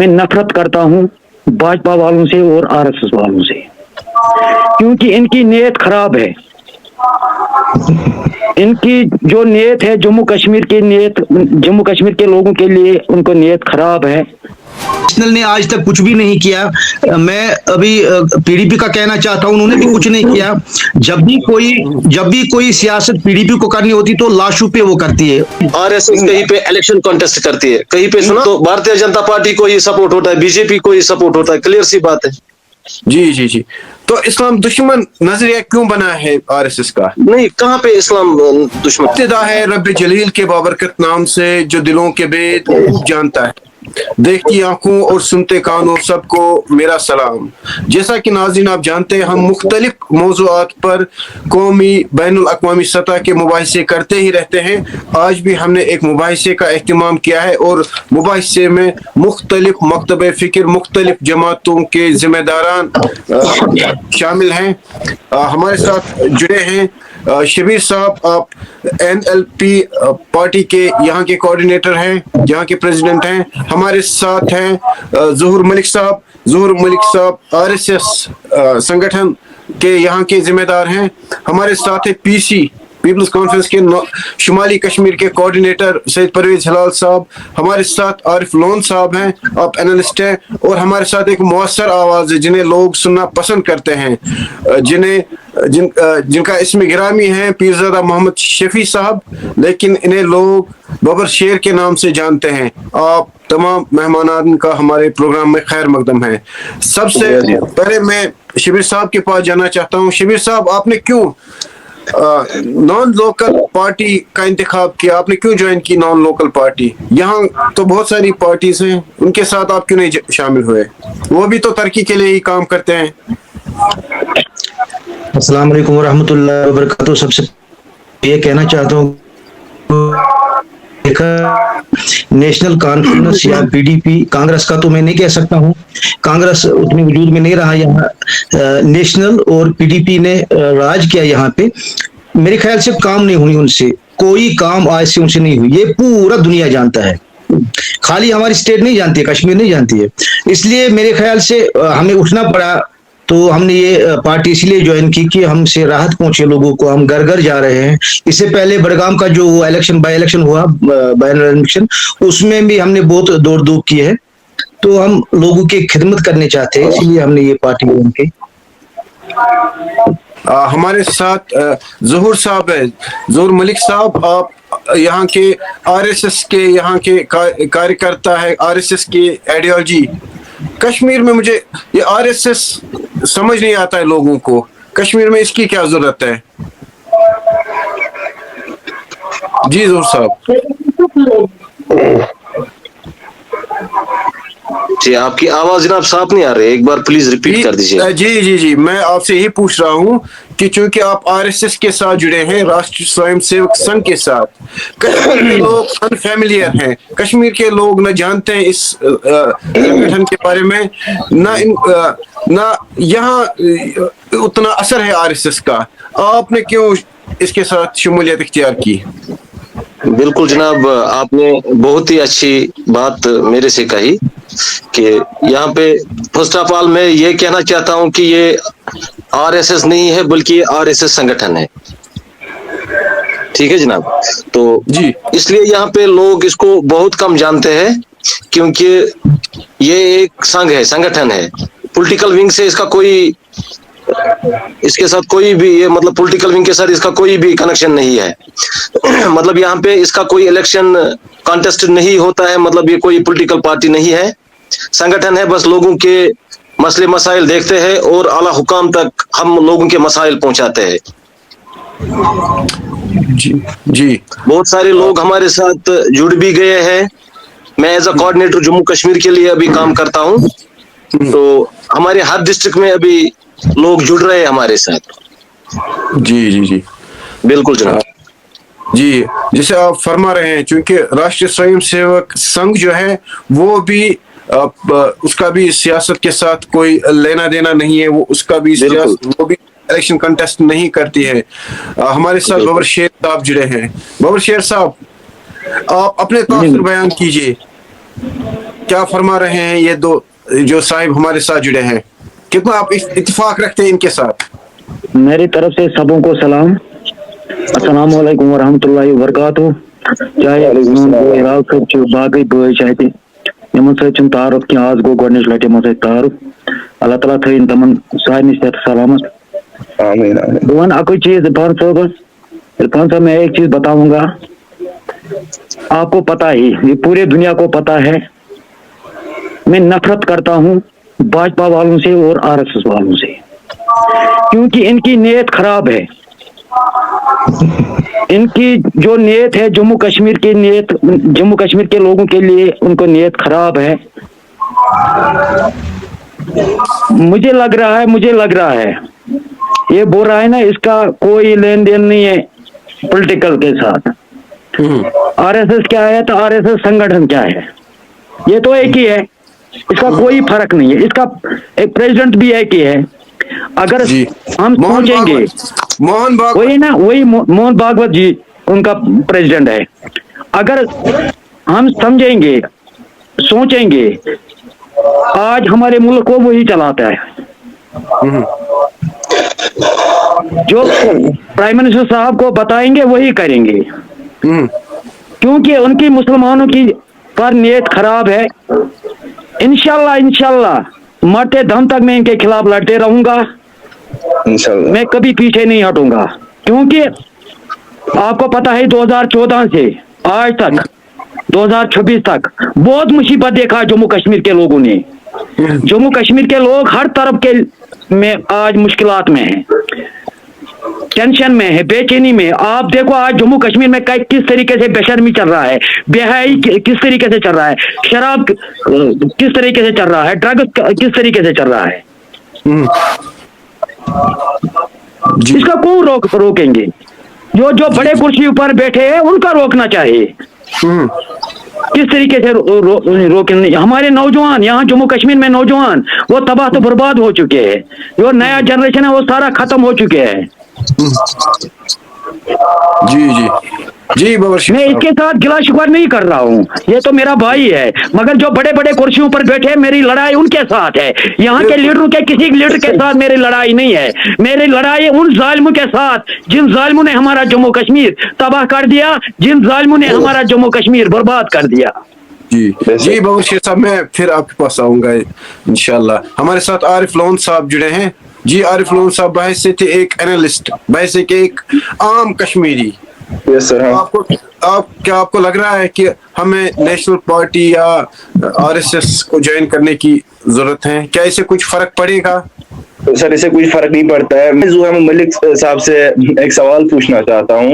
मैं नफरत करता हूँ भाजपा वालों से और आरएसएस वालों से, क्योंकि इनकी नीयत खराब है। इनकी जो नीयत है जम्मू कश्मीर की नीयत, जम्मू कश्मीर के लोगों के लिए उनको नीयत खराब है। नेशनल ने आज तक कुछ भी नहीं किया। मैं अभी पीडीपी का कहना चाहता हूं, उन्होंने भी कुछ नहीं किया। जब भी कोई सियासत पीडीपी को करनी होती तो लाशों पे वो करती है। आरएसएस कहीं पे इलेक्शन कॉन्टेस्ट करती है, कहीं पे सुना तो भारतीय जनता पार्टी को ही सपोर्ट होता है, बीजेपी को ही सपोर्ट होता है, क्लियर सी बात है। जी जी जी। तो इस्लाम दुश्मन नजरिया क्यों बना है आरएसएस का? नहीं, कहाँ पे इस्लाम दुश्मन? इब्तिदा है रब जलील के बाबरकत नाम से, जो दिलों के भेद खूब जानता है, देखती आंखों और सुनते कानों सबको मेरा सलाम। जैसा कि नाज़रीन आप जानते हैं, हम मुख्तलिफ मौज़ूआत पर कौमी बैनुल अक़वामी सतह के मुबाहिसे करते ही रहते हैं। आज भी हमने एक मुबाहिसे का एहतमाम किया है और मुबाहिसे में मुख्तलिफ मकतब फ़िक्र, मुख्तलिफ जमातों के ज़िम्मेदारान शामिल हैं। हमारे साथ जुड़े हैं शबीर साहब, आप NLP पार्टी के यहाँ के कोऑर्डिनेटर हैं, यहाँ के प्रेसिडेंट हैं। हमारे साथ हैं ज़हूर मलिक साहब RSS संगठन के यहाँ के जिम्मेदार हैं। हमारे साथ है PC पीपल्स कॉन्फ्रेंस के शुमाली कश्मीर के कोऑर्डिनेटर सैयद परवेज हिलाल साहब। हमारे साथ आरिफ लोन साहब हैं, आप एनालिस्ट हैं। और हमारे साथ एक मुअस्सर आवाज़ है जिन्हें लोग सुनना पसंद करते हैं, जिनका इसमें गिरामी है पीरज़ादा मोहम्मद शफी साहब, लेकिन इन्हें लोग बबर शेर के नाम से जानते हैं। आप तमाम मेहमानान का हमारे प्रोग्राम में खैर मकदम है। सबसे पहले मैं शबीर साहब के पास जाना चाहता हूँ। शबीर साहब, आपने क्यों नॉन लोकल पार्टी का इंतखाब किया? आपने क्यों ज्वाइन की नॉन लोकल पार्टी? यहाँ तो बहुत सारी पार्टीज हैं, उनके साथ आप क्यों नहीं शामिल हुए? वो भी तो तरक्की के लिए ही काम करते हैं। अस्सलाम वालेकुम वरहमतुल्लाहि वबरकातुहू। सबसे ये कहना चाहता हूँ, नेशनल कॉन्फ्रेंस या PDP, कांग्रेस का तो मैं नहीं कह सकता हूँ, कांग्रेस उतनी वजूद में नहीं रहा यहाँ। नेशनल और PDP ने राज किया यहाँ पे। मेरे ख्याल से काम नहीं हुई उनसे, कोई काम आज से उनसे नहीं हुई। ये पूरा दुनिया जानता है, खाली हमारी स्टेट नहीं जानती है, कश्मीर नहीं जानती है। इसलिए मेरे ख्याल से हमें उठना पड़ा। तो हमने ये पार्टी इसलिए ज्वाइन की कि हमसे राहत पहुंचे लोगों को। हम घर घर जा रहे हैं। इससे पहले बड़गाम का जो बाई इलेक्शन हुआ, बाई इलेक्शन, उसमें भी हमने बहुत दौड़ धूप की है। तो हम लोगों की खिदमत करने चाहते हैं, इसलिए हमने ये पार्टी ज्वाइन की। हमारे साथ ज़हूर साहब है, ज़हूर मलिक साहब, आप यहाँ के RSS के यहाँ के कार्यकर्ता है। RSS की आइडियोलॉजी कश्मीर में, मुझे ये RSS समझ नहीं आता है लोगों को। कश्मीर में इसकी क्या जरूरत है? जी ज़हूर साहब। जी, आपकी आवाज जनाब साफ नहीं आ रही, एक बार प्लीज रिपीट कर दीजिए। जी जी जी, मैं आपसे यही पूछ रहा हूँ कि चूंकि आप RSS के साथ जुड़े हैं, राष्ट्रीय स्वयं सेवक संघ के साथ, कश्मीर के लोग अनफेमिलियर हैं, कश्मीर के लोग न जानते हैं इस संगठन के बारे में, ना यहाँ उतना असर है RSS का। आपने क्यों इसके साथ शमूलियत इख्तियार की? बिल्कुल जनाब, आपने बहुत ही अच्छी बात मेरे से कही कि यहाँ पे फर्स्ट ऑफ ऑल मैं ये कहना चाहता हूँ कि ये RSS नहीं है, बल्कि ये RSS संगठन है। ठीक है जनाब। तो जी, इसलिए यहाँ पे लोग इसको बहुत कम जानते हैं, क्योंकि ये एक संघ है, संगठन है। पॉलिटिकल विंग से इसका कोई, इसके साथ कोई भी, ये मतलब पॉलिटिकल विंग के साथ इसका कोई भी कनेक्शन नहीं है। मतलब यहाँ पे इसका कोई इलेक्शन कॉन्टेस्ट नहीं होता है। मतलब ये कोई पॉलिटिकल पार्टी नहीं है, संगठन है। बस लोगों के मसले मसाइल देखते हैं और आला हुकाम तक हम लोगों के मसाइल पहुंचाते हैं। जी जी, बहुत सारे लोग हमारे साथ जुड़ भी गए हैं। मैं as a coordinator Jammu Kashmir के लिए अभी काम करता हूँ, तो हमारे हर डिस्ट्रिक्ट में अभी लोग जुड़ रहे हैं हमारे साथ। जी जी जी, बिल्कुल जनाब। जी, जैसे आप फरमा रहे हैं, चूंकि राष्ट्रीय स्वयं सेवक संघ जो है वो भी उसका भी सियासत के साथ कोई लेना देना नहीं है, वो उसका भी वो भी इलेक्शन कंटेस्ट नहीं करती है। हमारे साथ बबर शेर साहब जुड़े हैं। बबर शेर साहब, आप अपने तासुर बयान कीजिए کیا فرما رہے ہیں یہ دو جو صاحب ہمارے ساتھ جڑے ہیں؟ کتنا آپ اتفاق رکھتے ہیں ان کے ساتھ؟ میری طرف سے سبوں کو سلام، السلام علیکم ورحمۃ اللہ وبرکاتہ. چاہے باقی بھائی اتہ یمن ستھ تعارف کی آج گو گۄڈنِچ لٹہِ یمن سۭتۍ تعارف. اللہ تعالیٰ تھٲیِن تمن سارنٕے صحت سلامت. بہٕ ونہٕ اکُے چیٖز عرفان صاحب، میں ایک چیز بتاؤں گا. آپ کو پتا ہی، یہ پورے دنیا کو پتا ہے، میں نفرت کرتا ہوں بھاجپا والوں سے اور RSS والوں سے، کیونکہ ان کی نیت خراب ہے. ان کی جو نیت ہے جموں کشمیر کی نیت، جموں کشمیر کے لوگوں کے لیے ان کو نیت خراب ہے. مجھے لگ رہا ہے یہ بول رہا ہے نا، اس کا کوئی لین دین نہیں ہے پولیٹیکل کے ساتھ. RSS کیا ہے تو RSS سنگٹھن کیا ہے، یہ تو ایک ہی ہے، اس کا کوئی فرق نہیں ہے. اس کا ایک پریزیڈنٹ بھی ایک ہی ہے. اگر ہم سوچیں گے، موہن وہی نا، وہی موہن بھاگوت جی ان کا پریزیڈنٹ ہے. اگر ہم سمجھیں گے، سوچیں گے، آج ہمارے ملک کو وہی چلاتا ہے. جو پرائم منسٹر صاحب کو بتائیں گے وہی کریں گے، کیونکہ ان کی مسلمانوں کی پر نیت خراب ہے. انشاءاللہ مرتے دم تک میں ان کے خلاف لڑتے رہوں گا. میں کبھی پیچھے نہیں ہٹوں گا، کیونکہ آپ کو پتا ہے 2014 سے آج تک 2026 تک بہت مصیبت دیکھا جموں کشمیر کے لوگوں نے. جموں کشمیر کے لوگ ہر طرف کے میں آج مشکلات میں ہیں، ٹینشن میں ہے، بے چینی میں. آپ دیکھو آج جموں کشمیر میں کس طریقے سے بے شرمی چل رہا ہے، بے حیائی کس طریقے سے چل رہا ہے، شراب کس طریقے سے چل رہا ہے، ڈرگس کس طریقے سے چل رہا ہے. اس کا کون روکیں گے؟ جو بڑے کرسی پر بیٹھے ہیں ان کا روکنا چاہیے. کس طریقے سے روکیں؟ ہمارے نوجوان یہاں جموں کشمیر میں نوجوان وہ تباہ تو برباد ہو چکے ہیں. جو نیا جنریشن ہے وہ سارا ختم ہو چکے ہیں. جی بابر میں اس کے ساتھ گلا شکوہ نہیں کر رہا ہوں، یہ تو میرا بھائی ہے، مگر جو بڑے بڑے کرسیوں پر بیٹھے میری لڑائی ان کے ساتھ ہے. یہاں کے لیڈروں کے کسی لیڈر کے ساتھ میری لڑائی نہیں ہے. میری لڑائی ان ظالموں کے ساتھ جن ظالموں نے ہمارا جموں کشمیر تباہ کر دیا، جن ظالموں نے ہمارا جموں کشمیر برباد کر دیا. جی بابر شیر صاحب، میں پھر آپ کے پاس آؤں گا انشاءاللہ. ہمارے ساتھ عارف لون صاحب جڑے ہیں. جی عارف لون صاحب، بحیثیت ایک اینالسٹ، بحیثیت ایک عام کشمیری، آپ کو لگ رہا ہے کہ ہمیں نیشنل پارٹی یا RSS کو جوائن کرنے کی ضرورت ہے؟ کیا اسے کچھ فرق پڑے گا؟ سر اسے کوئی فرق نہیں پڑتا ہے. میں زوہر ملک صاحب سے ایک سوال پوچھنا چاہتا ہوں،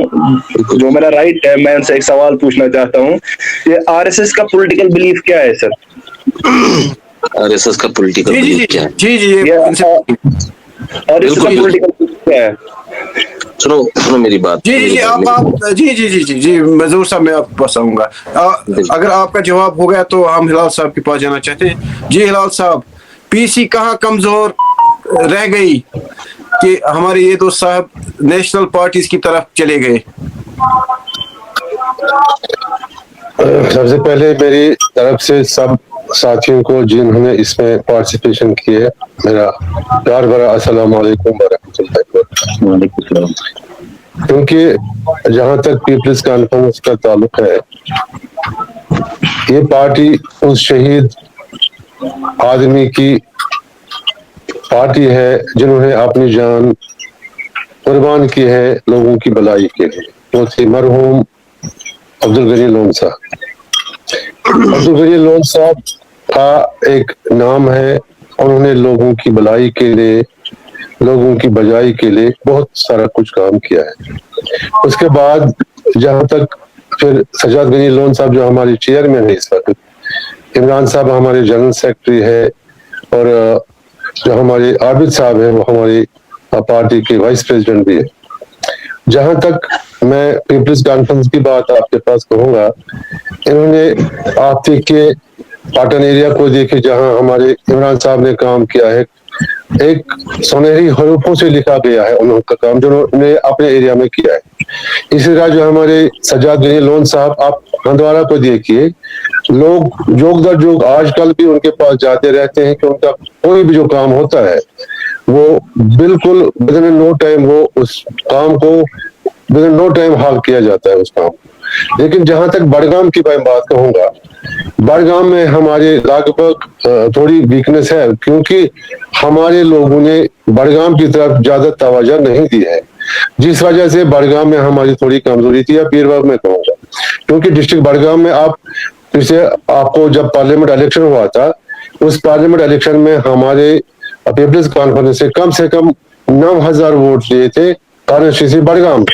جو میرا رائٹ ہے. میں ان سے ایک سوال پوچھنا چاہتا ہوں کہ RSS کا پولیٹیکل بلیف کیا ہے سر؟ RSS کا پولیٹیکل بلیف کیا ہے؟ RSS کا پولیٹیکل بلیف کیا ہے؟ سنو میری بات. جی مزور صاحب، میں آپ کے پاس آؤں گا. اگر آپ کا جواب ہو گیا تو ہم ہلال صاحب کے پاس جانا چاہتے ہیں. جی ہلال صاحب، PC کہاں کمزور رہ گئی کہ ہمارے یہ دو صاحب نیشنل پارٹیز کی طرف چلے گئے؟ سب سے پہلے میری طرف سے سب ساتھیوں کو جنہوں نے اس میں پارٹیسپیشن کی ہے، میرا پیار بھرا السلام علیکم ورحمۃ اللہ وبرکاتہ. وعلیکم السلام. کیونکہ جہاں تک پیپلز کانفرنس کا تعلق ہے، یہ پارٹی اس شہید آدمی کی پارٹی ہے جنہوں نے اپنی جان قربان کی ہے لوگوں کی بھلائی کے لیے. وہ تھے مرحوم عبدالغنی لون صاحب. عبدالغنی لون صاحب کا ایک نام ہے، انہوں نے لوگوں کی بھلائی کے لیے، لوگوں کی بجائی کے لیے بہت سارا کچھ کام کیا ہے. اس کے بعد جہاں تک پھر سجاد غنی لون صاحب جو ہماری چیئرمین ہے اس وقت، عمران صاحب ہمارے جنرل سیکرٹری ہے، اور جو ہمارے عابد صاحب ہیں وہ ہماری پارٹی کے وائس پریزیڈنٹ بھی ہے. جہاں تک میں پیپلز کانفرنس کی بات آپ کے پاس کہوں گا، انہوں نے آپ دیکھیے پاٹن ایریا کو دیکھے جہاں ہمارے عمران صاحب نے کام کیا ہے. एक सुनहरी हरूफों से लिखा गया है उनका काम जो उन्होंने अपने एरिया में किया है। इसी तरह जो हमारे सज्जाद गनी लोन साहब, आप हंदवाड़ा को देखिए, लोग जोग दर जोग आजकल भी उनके पास जाते रहते हैं कि उनका कोई भी जो काम होता है वो बिल्कुल विदिन नो टाइम वो उस काम को विदिन नो टाइम हाल किया जाता है उस काम। लेकिन जहां तक बड़गाम की मैं बात कहूंगा, बड़गाम में हमारे लगभग थोड़ी वीकनेस है, क्योंकि हमारे लोगों ने बड़गाम की तरफ ज्यादा तवज्जो नहीं दी है, जिस वजह से बड़गाम में हमारी थोड़ी कमजोरी थी, या पीरबाग में कहूंगा। क्योंकि डिस्ट्रिक्ट बड़गाम में आप फिर से आपको जब पार्लियामेंट इलेक्शन हुआ था, उस पार्लियामेंट इलेक्शन में हमारे पीपल्स कॉन्फ्रेंस से कम 9,000 वोट लिए थे कॉन्स्टिट्यूंसी बड़गाम में।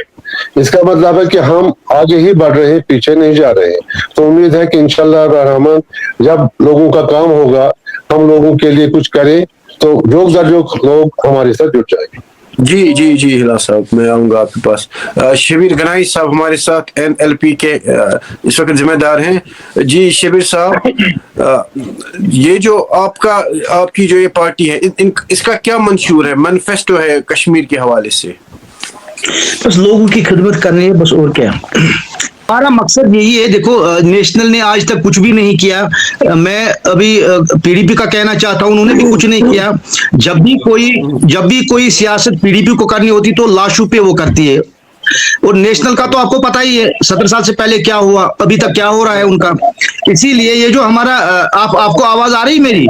इसका मतलब है कि हम आगे ही बढ़ रहे हैं, पीछे नहीं जा रहे हैं। तो उम्मीद है कि इंशाल्लाह रहमान जब लोगों का काम होगा, हम लोगों के लिए कुछ करें, तो जोग दर जोग लोग हमारे साथ जुड़ जाएंगे। जी जी जी हिला साहब, मैं आऊंगा आपके पास। शबीर गनाई साहब हमारे साथ NLP के इस वक्त जिम्मेदार हैं। जी शबीर साहब, ये जो आपकी जो ये पार्टी है, इसका क्या मंशूर है, मैनिफेस्टो है कश्मीर के हवाले से? बस लोगों की खिदमत करनी है, बस और क्या। हमारा मकसद यही है। देखो, नेशनल ने आज तक कुछ भी नहीं किया। मैं अभी PDP का कहना चाहता हूं, उन्होंने भी कुछ नहीं किया। जब भी कोई सियासत PDP को करनी होती तो लाशों पे वो करती है। और नेशनल का तो आपको पता ही है 17 साल से पहले क्या हुआ, अभी तक क्या हो रहा है उनका। इसीलिए ये जो हमारा आपको आवाज आ रही मेरी?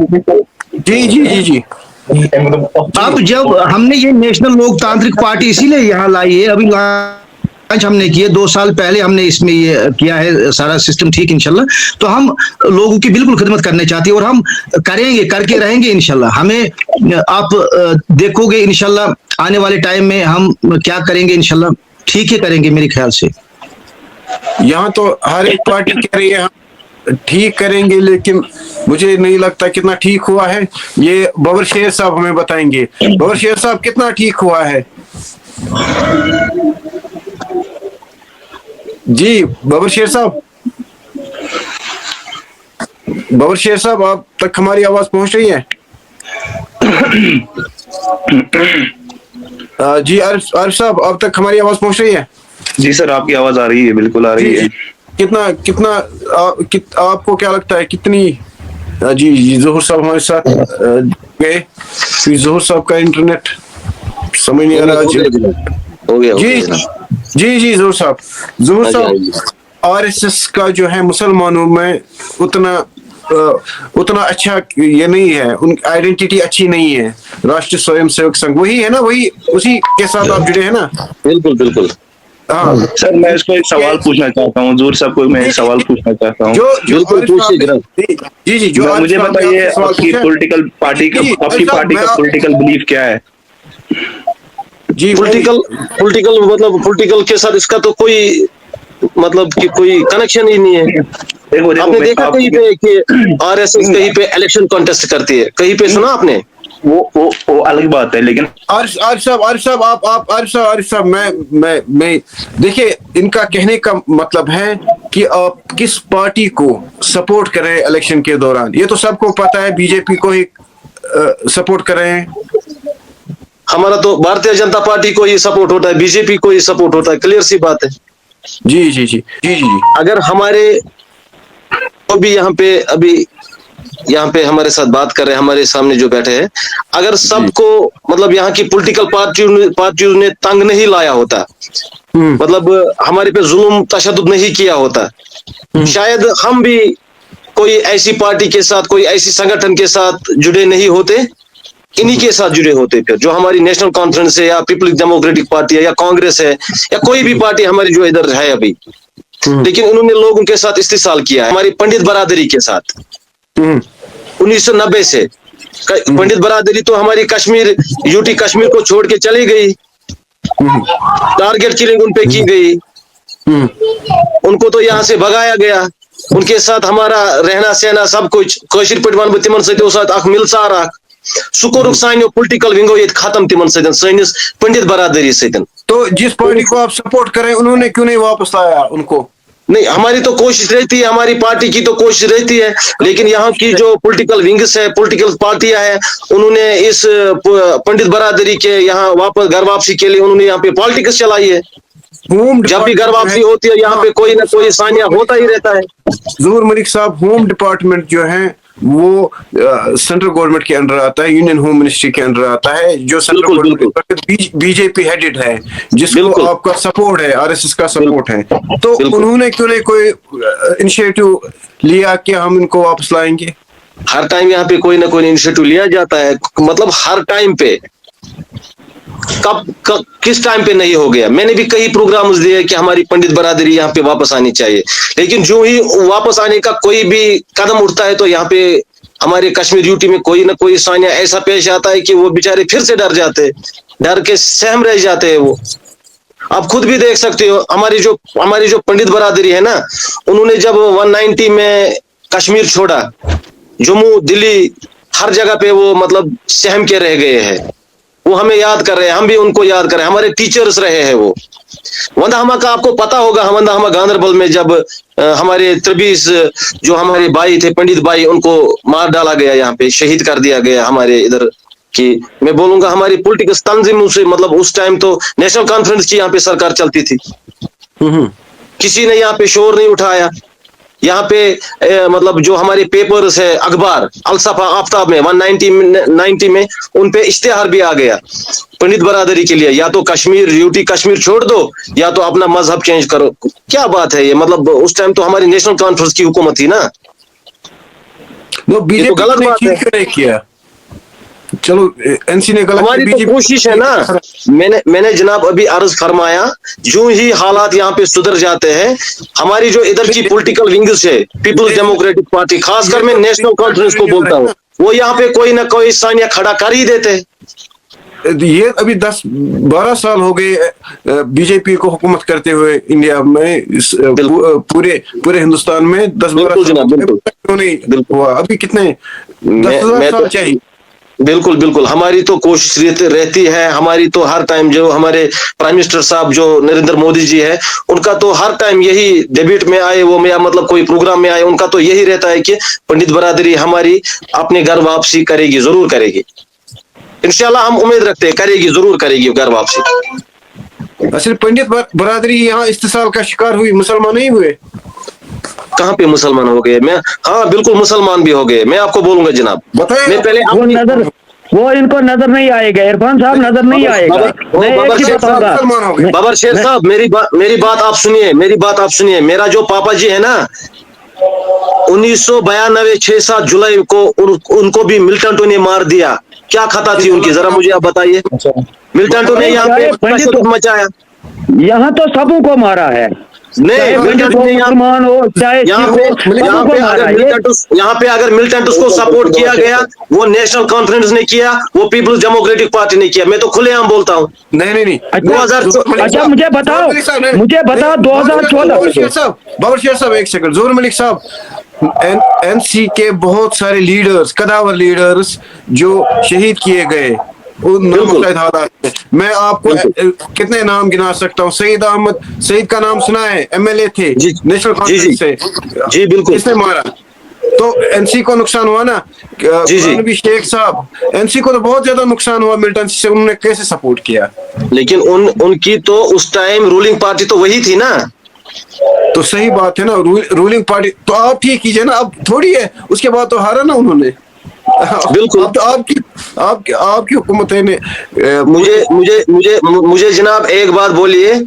जी जी जी जी। अब जब हमने ये नेशनल लोकतांत्रिक पार्टी इसीलिए यहाँ लाई है, अभी लॉन्च हमने किए 2 साल पहले, हमने इसमें ये किया है सारा सिस्टम ठीक इंशाल्लाह। तो हम लोगों की बिल्कुल खिदमत करने चाहते हैं और हम करेंगे, करके रहेंगे इंशाल्लाह। हमें आप देखोगे इंशाल्लाह आने वाले टाइम में हम क्या करेंगे, इंशाल्लाह ठीक ही करेंगे मेरे ख्याल से। यहाँ तो हर एक पार्टी कह रही है ठीक करेंगे, लेकिन मुझे नहीं लगता कितना ठीक हुआ है। ये बबर शेर साहब हमें बताएंगे। बबर शेर साहब, कितना ठीक हुआ है? जी बबर शेर साहब, आप तक हमारी आवाज पहुंच रही है? जी आरिफ साहब, आप तक हमारी आवाज पहुंच रही है? जी सर, आपकी आवाज आ रही है, बिल्कुल आ रही है। आपको क्या लगता है कितनी? जी जोहर साहब हमारे साथ गए। जोहर साहब का इंटरनेट समझ नहीं आ रहा। जी जोहर साहब, RSS का जो है मुसलमानों में उतना अच्छा ये नहीं है, उनकी आइडेंटिटी अच्छी नहीं है। राष्ट्रीय स्वयं सेवक संघ वही है ना, वही उसी के साथ आप जुड़े हैं ना? बिल्कुल बिल्कुल। हाँ सर, मैं इसको एक सवाल पूछना चाहता हूँ, जोर साहब को मैं एक सवाल पूछना चाहता हूँ। बिल्कुल पूछिए। जी जो मुझे बताइए, आपकी पार्टी का पॉलिटिकल बिलीफ क्या है? जी पॉलिटिकल मतलब पॉलिटिकल के साथ इसका तो कोई मतलब कि कोई कनेक्शन ही नहीं है। देखो, आपने देखा कहीं पे कि RSS कहीं पे इलेक्शन कॉन्टेस्ट करती है, कहीं पे सुना आपने? वो अलग बात है, लेकिन आरिफ साहब, मैं देखिए, इनका कहने का मतलब है कि आप किस पार्टी को सपोर्ट कर रहे हैं इलेक्शन के दौरान। ये तो सबको पता है, बीजेपी को ही सपोर्ट कर रहे हैं। हमारा तो भारतीय जनता पार्टी को ही सपोर्ट होता है, बीजेपी को ही सपोर्ट होता है, क्लियर सी बात है। जी। अगर हमारे तो भी यहाँ पे हमारे साथ बात कर रहे हैं, हमारे सामने जो बैठे हैं, अगर सबको मतलब यहाँ की पॉलिटिकल पार्टियों ने तंग नहीं लाया होता, मतलब हमारे पे जुल्म तशद्दुद नहीं किया होता, शायद हम भी कोई ऐसी पार्टी के साथ, कोई ऐसी संगठन के साथ जुड़े नहीं होते, इन्हीं के साथ जुड़े होते। फिर जो हमारी नेशनल कॉन्फ्रेंस है, या पीपल्स डेमोक्रेटिक पार्टी है, या कांग्रेस है, या कोई भी पार्टी हमारी जो इधर है अभी, लेकिन उन्होंने लोगों के साथ इस्तेसाल किया है। हमारी पंडित बरादरी के साथ 1990 से पंडित बरादरी तो हमारी यूटी कश्मीर को छोड़ के चली गई, टारगेट किलिंग उन पे की गई, उनको तो यहाँ से भगाया गया। उनके साथ हमारा रहना सहना सब कुछ कशिर पटवान तिमन सत मिलसार सुकोरुक सानो पॉलिटिकल विंगो ये खत्म तिमन सैनिस पंडित बरादरी सतन। तो जिस पार्टी को आप सपोर्ट करें, उन्होंने क्यों नहीं वापस लाया उनको? नहीं, हमारी तो कोशिश रहती है, हमारी पार्टी की तो कोशिश रहती है, लेकिन यहाँ की जो पॉलिटिकल विंग्स है, पॉलिटिकल पार्टियां हैं, उन्होंने इस पंडित बरादरी के यहाँ वापस घर वापसी के लिए उन्होंने यहाँ पे पॉलिटिक्स चलाई है। जब भी घर वापसी होती है यहाँ पे कोई ना कोई सानिया होता ही रहता है। ज़हूर मलिक साहब, होम डिपार्टमेंट जो है वो सेंट्रल गवर्नमेंट के अंडर आता है, यूनियन होम मिनिस्ट्री के अंडर आता है, जो सेंट्रल गवर्नमेंट बीजेपी हेडेड है, जिसको आपका सपोर्ट है, आरएसएस का सपोर्ट है। तो उन्होंने क्यों नहीं कोई इनिशिएटिव लिया कि हम इनको वापस लाएंगे? हर टाइम यहाँ पे कोई ना कोई इनिशिएटिव लिया जाता है, मतलब हर टाइम पे। कब किस टाइम पे नहीं हो गया? मैंने भी कई प्रोग्राम्स दिए कि हमारी पंडित बरादरी यहाँ पे वापस आनी चाहिए, लेकिन जो ही वापस आने का कोई भी कदम उठता है तो यहाँ पे हमारे कश्मीर यूटी में कोई ना कोई सानिया ऐसा पेश आता है कि वो बेचारे फिर से डर जाते, डर के सहम रह जाते हैं। वो आप खुद भी देख सकते हो, हमारी जो पंडित बरादरी है ना, उन्होंने जब 190 में कश्मीर छोड़ा, जम्मू दिल्ली हर जगह पे वो मतलब सहम के रह गए हैं। वो हमें याद कर रहे हैं, हम भी उनको याद कर रहे हैं, हमारे टीचर्स रहे हैं वो। वंदाहमा का आपको पता होगा, वंदाहमा गांधरबल में जब हमारे 23 जो हमारे भाई थे, पंडित भाई, उनको मार डाला गया, यहाँ पे शहीद कर दिया गया हमारे इधर की। मैं बोलूंगा हमारी पॉलिटिकल तंजीमों से, मतलब उस टाइम तो नेशनल कॉन्फ्रेंस की यहाँ पे सरकार चलती थी, किसी ने यहाँ पे शोर नहीं उठाया। यहाँ पे मतलब जो हमारे पेपर्स है, अखबार अलसफा आफ्ताब में 190 में उन पे इश्तेहार भी आ गया पंडित बरादरी के लिए, या तो कश्मीर यूटी कश्मीर छोड़ दो या तो अपना मजहब चेंज करो। क्या बात है ये? मतलब उस टाइम तो हमारी नेशनल कॉन्फ्रेंस की हुकूमत थी ना। बीजेपी तो गलत बात है किया। चलो एनसी ने गलत, हमारी तो कोशिश है ना। मैंने जनाब अभी अर्ज फरमाया, जो ही हालात यहाँ पे सुधर जाते हैं, हमारी जो इधर की पॉलिटिकल विंग्स है, पीपल्स डेमोक्रेटिक पार्टी, खासकर मैं नेशनल कॉन्फ्रेंस को बोलता हूँ, वो यहाँ पे कोई ना कोई सानिया खड़ा कर ही देते हैं। ये अभी 10-12 साल हो गए बीजेपी को हुकूमत करते हुए इंडिया में, पूरे हिंदुस्तान में 10-12 साल नहीं हुआ। अभी कितने 10,000 साल चाहिए? बिल्कुल हमारी तो कोशिश रहती है। हमारी तो हर टाइम जो हमारे प्राइम मिनिस्टर साहब जो नरेंद्र मोदी जी है, उनका तो हर टाइम यही डिबेट में आए, वो या मतलब कोई प्रोग्राम में आए, उनका तो यही रहता है कि पंडित बरादरी हमारी अपने घर वापसी करेगी, जरूर करेगी। इंशाल्लाह हम उम्मीद रखते हैं करेगी, जरूर करेगी घर वापसी। असल पंडित बरादरी यहाँ इस्तेसाल का शिकार हुई, मुसलमान नहीं हुए? कहाँ पे मुसलमान हो गए? हाँ बिल्कुल मुसलमान भी हो गए। मैं आपको बोलूंगा जनाब, मैं पहले वो इनको नजर नहीं आएगा, इरफान साहब नजर नहीं आएगा। बाबर शेर साहब, मेरी बात आप सुनिए। मेरा जो पापा जी है ना, 1992 6-7 जुलाई को उनको भी मिलिटेंटों ने मार दिया। क्या खता थी उनकी, जरा मुझे आप बताइए। मिलिटेंटों ने यहाँ पे तशद्दुद मचाया। यहाँ तो सबों को मारा है, मुसलमान हो चाहे यहाँ पे अगर मिलिटेंट्स को सपोर्ट किया गया, वो नेशनल कॉन्फ्रेंस ने किया, वो पीपल्स डेमोक्रेटिक पार्टी ने किया। मैं तो खुलेआम बोलता हूँ। नहीं। अच्छा मुझे बताओ 2014। बाबर शेर साहब एक सेकंड। ज़हूर मलिक साहब, एनसी के बहुत सारे लीडर्स, कदावर लीडर्स जो शहीद किए गए मैं आपको कितने नाम गिना सकता हूँ। सईद अहमद, सईद का नाम सुना है, एमएलए थे नेशनल कॉन्फ्रेंस से। जी बिल्कुल। किसने मारा? तो एनसी को नुकसान हुआ ना। जी शेख साहब, एनसी को तो बहुत ज्यादा नुकसान हुआ मिलिटेंसी से, उन्होंने कैसे सपोर्ट किया? लेकिन उनकी तो उस टाइम रूलिंग पार्टी तो वही थी ना। तो सही बात है ना, रूलिंग पार्टी तो आप ठीक कीजिए ना। अब थोड़ी है, उसके बाद तो हारा ना उन्होंने। बिल्कुल। अब तो आपकी हुकूमत है ने मुझे जनाब एक बात बोलिए,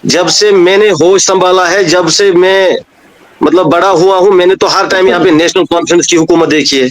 जब से मैंने होश संभाला है, जब से मैं मतलब बड़ा हुआ हूं, मैंने तो हर टाइम यहाँ पे नेशनल कॉन्फ्रेंस की हुकूमत देखी है।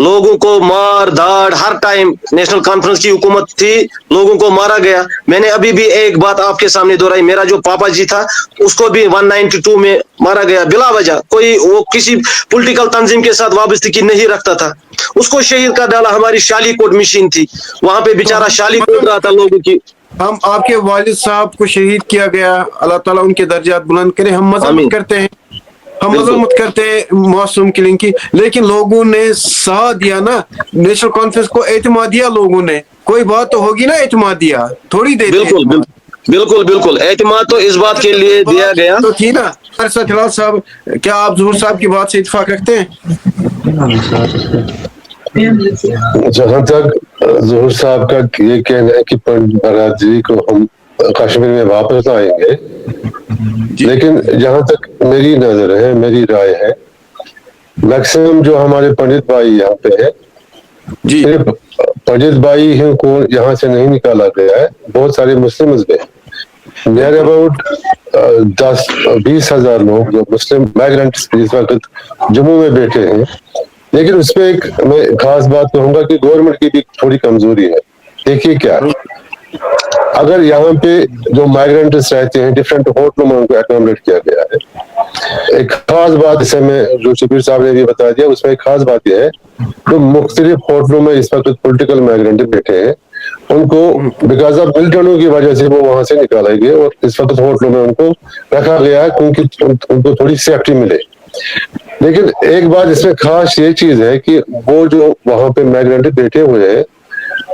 लोगों को मार धाड़ हर टाइम नेशनल कॉन्फ्रेंस की हुकूमत थी, लोगों को मारा गया। मैंने अभी भी एक बात आपके सामने दोहराई, मेरा जो पापा जी था उसको भी 192 में मारा गया बिला वजह। कोई वो किसी पॉलिटिकल तंजीम के साथ वाबस्तगी नहीं रखता था, उसको शहीद कर डाला। हमारी शालीकोट मशीन थी, वहां पे बेचारा शालीकोट रहा था लोगों की। हम आपके वालिद साहब को शहीद किया गया, अल्लाह ताला उनके दर्जात बुलंद करे। हम मजम्मत करते हैं, मासूम किलिंग की, लेकिन लोगों ने साथ दिया ना। नेशनल कॉन्फ्रेंस को एतमाद दिया लोगों ने। कोई बात तो होगी ना, एतमाद दिया थोड़ी देर। बिल्कुल बिल्कुल एतमाद तो इस बात के लिए दिया गया। तो की ना हमारे साथ हिलाल साहब, क्या आप ज़हूर साहब की बात से इत्तेफाक रखते हैं? जहां तक ज़हूर साहब का ये कहना है कि पंडित बरादरी को हम कश्मीर में वापस लाएंगे, लेकिन जहां तक मेरी नजर है, मेरी राय है, मैक्सिमम जो हमारे पंडित भाई यहाँ पे है, जी सिर्फ पंडित भाई हैं को यहाँ से नहीं निकाला गया है, बहुत सारे मुस्लिम्स भी हैं। नियर अबाउट 10-20 हजार लोग जो मुस्लिम माइग्रेंट्स इस वक्त जम्मू में बैठे हैं। लेकिन उस पर एक मैं खास बात कहूंगा कि गवर्नमेंट की भी थोड़ी कमजोरी है। देखिए क्या है, अगर यहाँ पे जो माइग्रेंट्स रहते हैं डिफरेंट होटलों में उनको एकोमोडेट किया गया है। एक खास बात इसे में जो शबीर साहब ने भी बता दिया, उसमें एक खास बात यह है तो मुख्तलिफ होटलों में इस वक्त पॉलिटिकल माइग्रेंट बैठे हैं, उनको बिकॉज ऑफ मिलिटेंटों की वजह से वो वहां से निकाले गए और इस वक्त होटलों में उनको रखा गया है क्योंकि उनको थोड़ी सेफ्टी मिले। लेकिन एक बात इसमें खास ये चीज है कि वो जो वहां पे माइग्रेंट बैठे हुए हैं,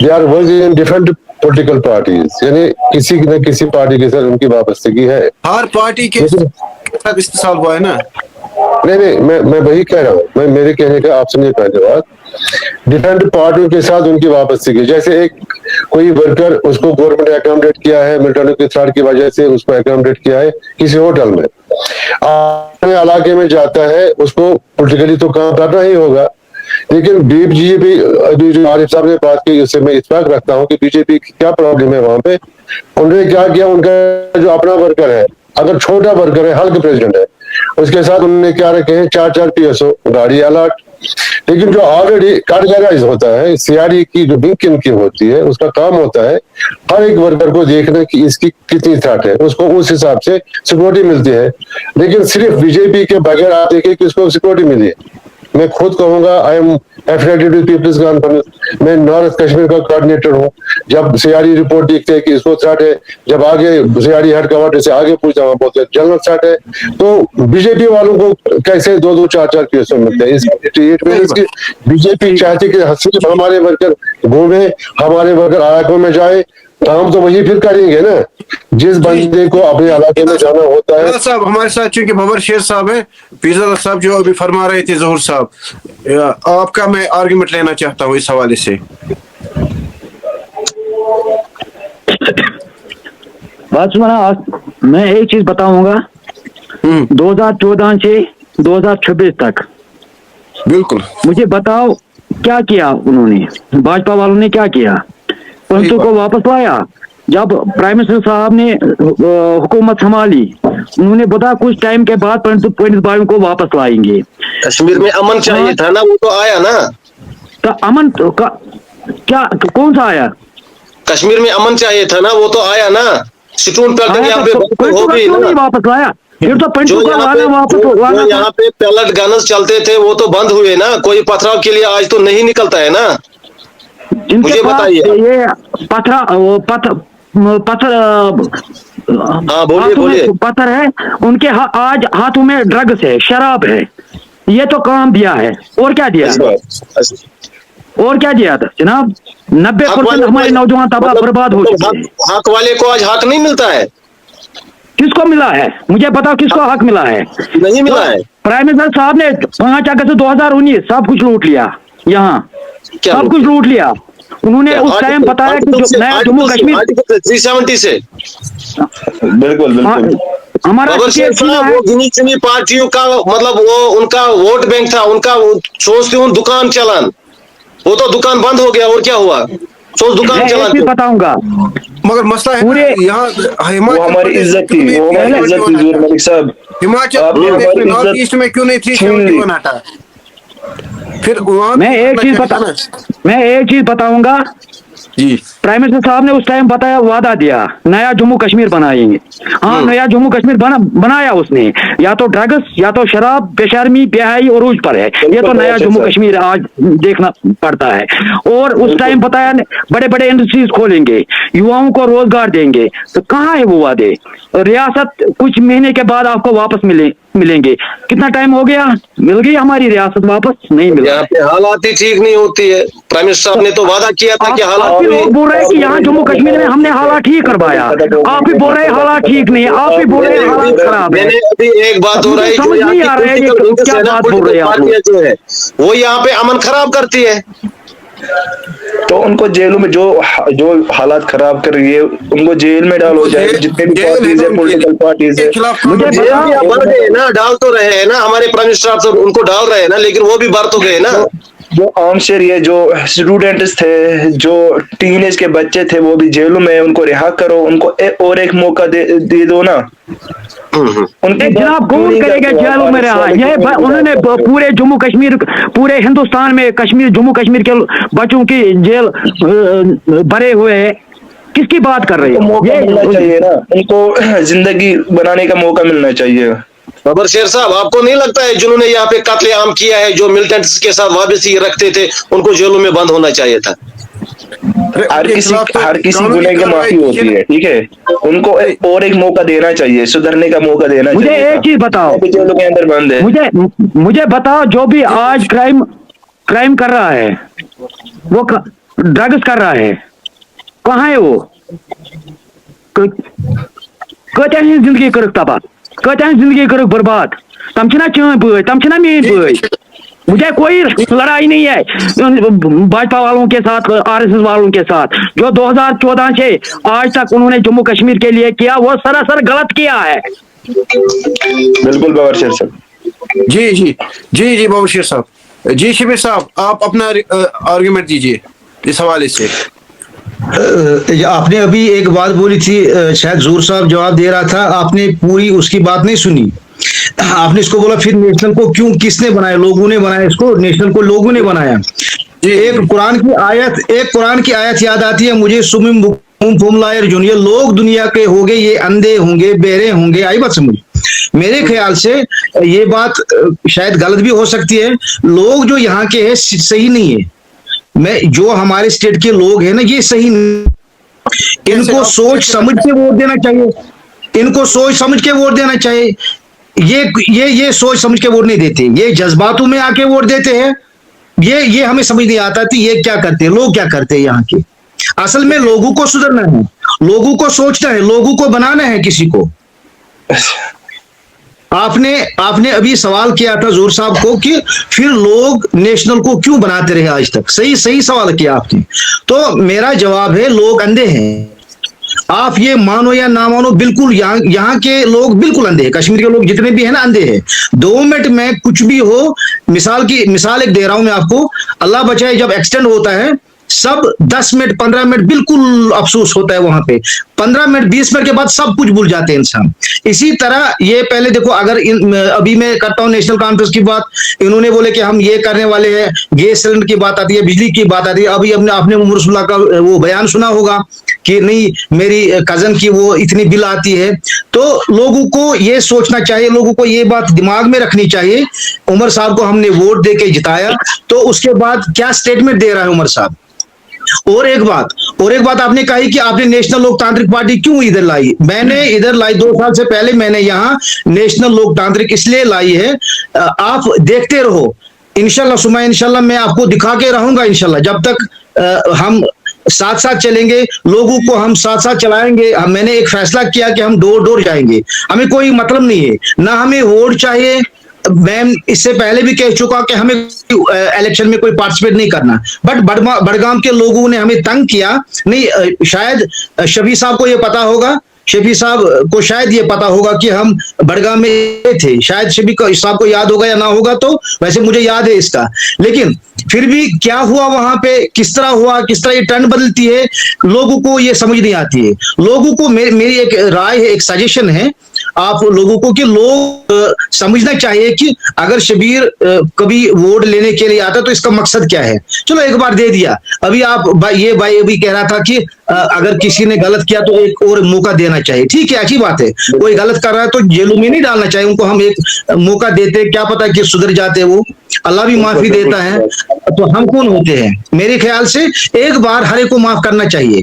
they are working in different political parties, यानी किसी न किसी पार्टी के साथ उनकी वाबस्तगी है। हर पार्टी के साथ इस्तेसाल हुआ है ना? नहीं, मैं वही कह रहा हूँ, मैं मेरे कहने का आप सुनिए पहले बात, डिफरेंट पार्टियों के साथ उनकी वापसी। जैसे एक कोई वर्कर उसको गवर्नमेंट ने एकोमोडेट किया है, मिलिटेंटों के थ्रेट की वजह से उसको एकोमोडेट किया है किसी होटल में, अपने इलाके में जाता है, उसको पॉलिटिकली तो काम करना ही होगा। लेकिन बीजेपी अभी जो आरिफ साहब ने बात की उससे मैं इत्तेफाक रखता हूँ कि बीजेपी की क्या प्रॉब्लम है वहां पे। उन्होंने क्या किया, उनका जो अपना वर्कर है, अगर छोटा वर्कर है, हल्का प्रेसिडेंट है, उसके साथ उन्होंने क्या रखे हैं 4-4 PSO गाड़ी अलर्ट। लेकिन जो ऑलरेडी कैटेगराइज होता है, सीआरई की जो विंग की होती है, उसका काम होता है हर एक वर्कर को देखना कि इसकी कितनी थ्रेट है, उसको उस हिसाब से सिक्योरिटी मिलती है। लेकिन सिर्फ बीजेपी के बगैर आप देखिए कि उसको सिक्योरिटी मिली है। मैं खुद कहूंगा I am affiliated with People's Conference, मैं नॉर्थ कश्मीर का कोऑर्डिनेटर हूँ। जब सीआरई रिपोर्ट देखते हैं कि इसको थ्रेट है, जब आगे सीआरई हेड क्वार्टर से आगे पूछता हूँ बोलते हैं जनरल थ्रेट है, तो बीजेपी वालों को कैसे 2-2, 4-4 PSO मिलते हैं? बीजेपी चाहती कि सिर्फ हमारे वर्कर घूमे, हमारे वर्कर इलाकों में जाए, काम तो वही फिर करेंगे ना जिस बंदे को अपने इलाके में जाना होता है। साहब हमारे साथ चूंकि बाबर शेर साहब है, फिजाल साहब जो अभी फरमा रहे थे ज़हूर साहब, आपका मैं आर्गुमेंट लेना चाहता हूँ इस हवाले से। बात सुना, मैं एक चीज बताऊंगा, 2014 से 2026 तक बिल्कुल मुझे बताओ क्या किया उन्होंने, भाजपा वालों ने क्या किया? पंतु को वापस लाया। जब प्राइम मिनिस्टर साहब ने हुकूमत संभाली, उन्होंने बताया कुछ टाइम के बाद पंडित भाइयों को वापस लाएंगे। कश्मीर में अमन चाहिए था ना, वो तो आया ना। तो अमन तो क्या कौन सा आया? कश्मीर में अमन चाहिए था ना, वो तो आया ना। स्टोन पेल्टिंग यहाँ पे हो गई ना, वापस लाया। फिर तो पंडित को वापस यहाँ पे पैलेट गन्स चलते थे वो तो बंद हुए ना, कोई पथराव के लिए आज तो नहीं निकलता है ना। मुझे बताइए, ये पत्थर हाँ बोलिए पत्थर है उनके आज हाथों में ड्रग्स है, शराब है, ये तो काम दिया है। और क्या दिया? और क्या दिया था जनाब? 90% हमारे नौजवान तबाह बर्बाद हो चुके हैं। हक वाले को आज हक नहीं मिलता है। किसको मिला है? मुझे बताओ किसको हक मिला है? नहीं मिला है। प्राइम मिनिस्टर साहब ने 5 अगस्त 2019 सब कुछ लूट लिया, यहाँ सब कुछ लूट लिया। उन्होंने उस टाइम बताया कि जो नया जम्मू कश्मीर 370 से बिल्कुल हमारा वो गिनी चुनी पार्टियों का मतलब वो उनका वोट बैंक था, उनका सोचते हूँ दुकान चलान, वो तो दुकान बंद हो गया। और क्या हुआ? सोच दुकान चलान बताऊंगा। मगर मसला है पूरे यहाँ हमारी इज्जत थी, वो हमारी इज्जत थी ज़हूर मलिक साहब। हिमाचल नॉर्थ ईस्ट में क्यों नहीं 371 हटा? फिर मैं एक चीज बताऊंगा जी। प्राइम मिनिस्टर साहब ने उस टाइम बताया, वादा दिया नया जम्मू कश्मीर बनाएंगे। हाँ, नया जम्मू कश्मीर बनाया उसने। या तो ड्रग्स, या तो शराब, बेशर्मी, बेहाई और उज पर है। ये तो नया जम्मू कश्मीर आज देखना पड़ता है। और उस टाइम बताया बड़े बड़े इंडस्ट्रीज खोलेंगे, युवाओं को रोजगार देंगे। तो कहाँ है वो वादे? रियासत कुछ महीने के बाद आपको वापस मिलेंगे। कितना टाइम हो गया? मिल गई हमारी रियासत वापस? नहीं मिला। यहाँ पे हालात ही ठीक नहीं होती है। प्राइम मिनिस्टर साहब ने तो वादा किया था कि हालात लोग बोल बोल रहे हैं कि यहाँ जम्मू कश्मीर में हमने हालात ठीक करवाया, आप भी बोल रहे हैं हालात ठीक नहीं है, आप भी बोल रहे हैं हालात खराब है। मैंने अभी एक बात हो रहा है, समझ नहीं आ रहा है ये क्या बात बोल रहे हैं आप लोग। जो है वो यहाँ पे अमन खराब करती है, तो उनको जेलों में जो हालात खराब कर रही है उनको जेल में डालो, चाहे जितने भी पार्टीज है, पॉलिटिकल पार्टीज है। मुझे जेल भी आप भर गए ना, डाल तो रहे हैं ना, हमारे प्राइम मिनिस्टर साहब उनको डाल रहे हैं ना, लेकिन वो भी भर तो गए ना। जो आम शहरी है, जो स्टूडेंट्स थे, जो टीनेज के बच्चे थे, वो भी जेलों में, उनको रिहा करो, उनको और एक मौका दे दो ना। जनाब कौन करेगा जेलों में रहा? ये उन्होंने पूरे जम्मू कश्मीर, पूरे हिंदुस्तान में कश्मीर, जम्मू कश्मीर के बच्चों की जेल भरे हुए हैं, किसकी बात कर रहे हैं? ये मिलना चाहिए ना, उनको जिंदगी बनाने का मौका मिलना चाहिए। बाबर शेर साहब, आपको नहीं लगता है जिन्होंने यहाँ पे कत्लेआम किया है, जो मिलिटेंट्स के साथ वाबस्ती रखते थे, उनको जेलों में बंद होना चाहिए था? हर किसी गुनाह की माफी होती है, ठीक है, उनको और एक मौका देना चाहिए, सुधरने का मौका देना चाहिए। मुझे एक चीज बताओ, जेलों के अंदर बंद है, मुझे बताओ, जो भी आज क्राइम कर रहा है, वो ड्रग्स कर रहा है, कहाँ है वो? कत्या जिंदगी कर तबाह, कत्या जिंदगी कर बर्बाद, तम छना चन बच, तम छना मेन बच। मुझे कोई लड़ाई नहीं है भाजपा वालों के साथ, आरएसएस वालों के साथ। जो 2014 से आज तक उन्होंने जम्मू कश्मीर के लिए किया, वो सरासर गलत किया है। बिल्कुल बाबर शेर साहब। जी बाबर शेर साहब। जी शबीर साहब, आप अपना आर्गुमेंट दीजिए इस हवाले से। आपने अभी एक बात बोली थी, शायद जूर साहब जवाब दे रहा था, आपने पूरी उसकी बात नहीं सुनी। आपने इसको बोला फिर नेशनल को क्यों, किसने बनाया? लोगों ने बनाया इसको, नेशनल को लोगों ने बनाया। एक कुरान की आयत याद आती है मुझे, सुमिम फुमलायर जूनियर, लोग दुनिया के होंगे, ये अंधे होंगे, बहरे होंगे। आई बात समझ? मेरे ख्याल से ये बात शायद गलत भी हो सकती है। लोग जो यहाँ के हैं सही नहीं है, जो हमारे स्टेट के लोग हैं ना, ये सही नहीं। इनको सोच समझ के वोट देना चाहिए, इनको सोच समझ के वोट देना चाहिए। ये सोच समझ के वोट नहीं देते, ये जज्बातों में आके वोट देते हैं। ये हमें समझ नहीं आता थी ये क्या करते हैं, लोग क्या करते हैं यहाँ के। असल में लोगों को सुधरना है, लोगों को सोचना है, लोगों को बनाना है किसी को। आपने अभी सवाल किया था जोर साहब को कि फिर लोग नेशनल को क्यों बनाते रहे आज तक। सही सवाल किया आपने। तो मेरा जवाब है, लोग अंधे हैं। आप ये मानो या ना मानो, बिल्कुल यहाँ के लोग बिल्कुल अंधे हैं। कश्मीर के लोग जितने भी हैं ना, अंधे हैं। 2 मिनट में कुछ भी हो, मिसाल एक दे रहा हूं मैं आपको, अल्लाह बचाए, जब एक्सटेंड होता है सब 10 मिनट 15 मिनट बिल्कुल अफसोस होता है वहां पे। 15 मिनट 20 मिनट के बाद सब कुछ भूल जाते हैं इंसान। इसी तरह ये पहले देखो, अगर अभी मैं करता हूँ नेशनल कॉन्फ्रेंस की बात, इन्होंने बोले कि हम ये करने वाले हैं, गैस सिलेंडर की बात आती है, बिजली की बात आती है। अभी आपने उमर रसूलुल्लाह का वो बयान सुना होगा कि नहीं, मेरी कजन की वो इतनी बिल आती है। तो लोगों को ये सोचना चाहिए, लोगों को ये बात दिमाग में रखनी चाहिए। उमर साहब को हमने वोट दे के जिताया, तो उसके बाद क्या स्टेटमेंट दे रहा है उमर साहब। और एक बात आपने कही कि आपने नेशनल लोकतांत्रिक पार्टी क्यों इधर लाई। मैंने इधर लाई 2 साल से पहले, मैंने यहाँ नेशनल लोकतांत्रिक इसलिए लाई है, आप देखते रहो, इंशाल्लाह सुमा इंशाल्लाह मैं आपको दिखा के रहूंगा। इंशाल्लाह जब तक हम साथ साथ चलेंगे, लोगों को हम साथ साथ चलाएंगे। मैंने एक फैसला किया कि हम डोर डोर जाएंगे, हमें कोई मतलब नहीं है, ना हमें वोट चाहिए। मैं इससे पहले भी कह चुका कि हमें इलेक्शन में कोई पार्टिसिपेट नहीं करना। बट बड़गाम के लोगों ने हमें तंग किया। नहीं, शायद शबीर साहब को ये पता होगा, शबीर साहब को शायद ये पता होगा कि हम बड़गाम में थे। शायद शबीर साहब को याद होगा या ना होगा, तो वैसे मुझे याद है इसका। लेकिन फिर भी क्या हुआ वहां पे, किस तरह हुआ, किस तरह ये टर्न बदलती है, लोगों को ये समझ नहीं आती है। लोगों को मेरी एक राय है, एक सजेशन है आप लोगों को, कि लोग समझना चाहिए कि अगर शबीर कभी वोट लेने के लिए आता तो इसका मकसद क्या है। चलो एक बार दे दिया, अभी ये भाई अभी कह रहा था कि अगर किसी ने गलत किया तो एक और मौका देना चाहिए। ठीक है, अच्छी बात है, कोई गलत कर रहा है तो जेलों में नहीं डालना चाहिए, उनको हम एक मौका देते, क्या पता कि सुधर जाते वो, अल्लाह भी माफी देता है। तो हम कौन होते हैं? मेरे ख्याल से एक बार हर एक को माफ करना चाहिए।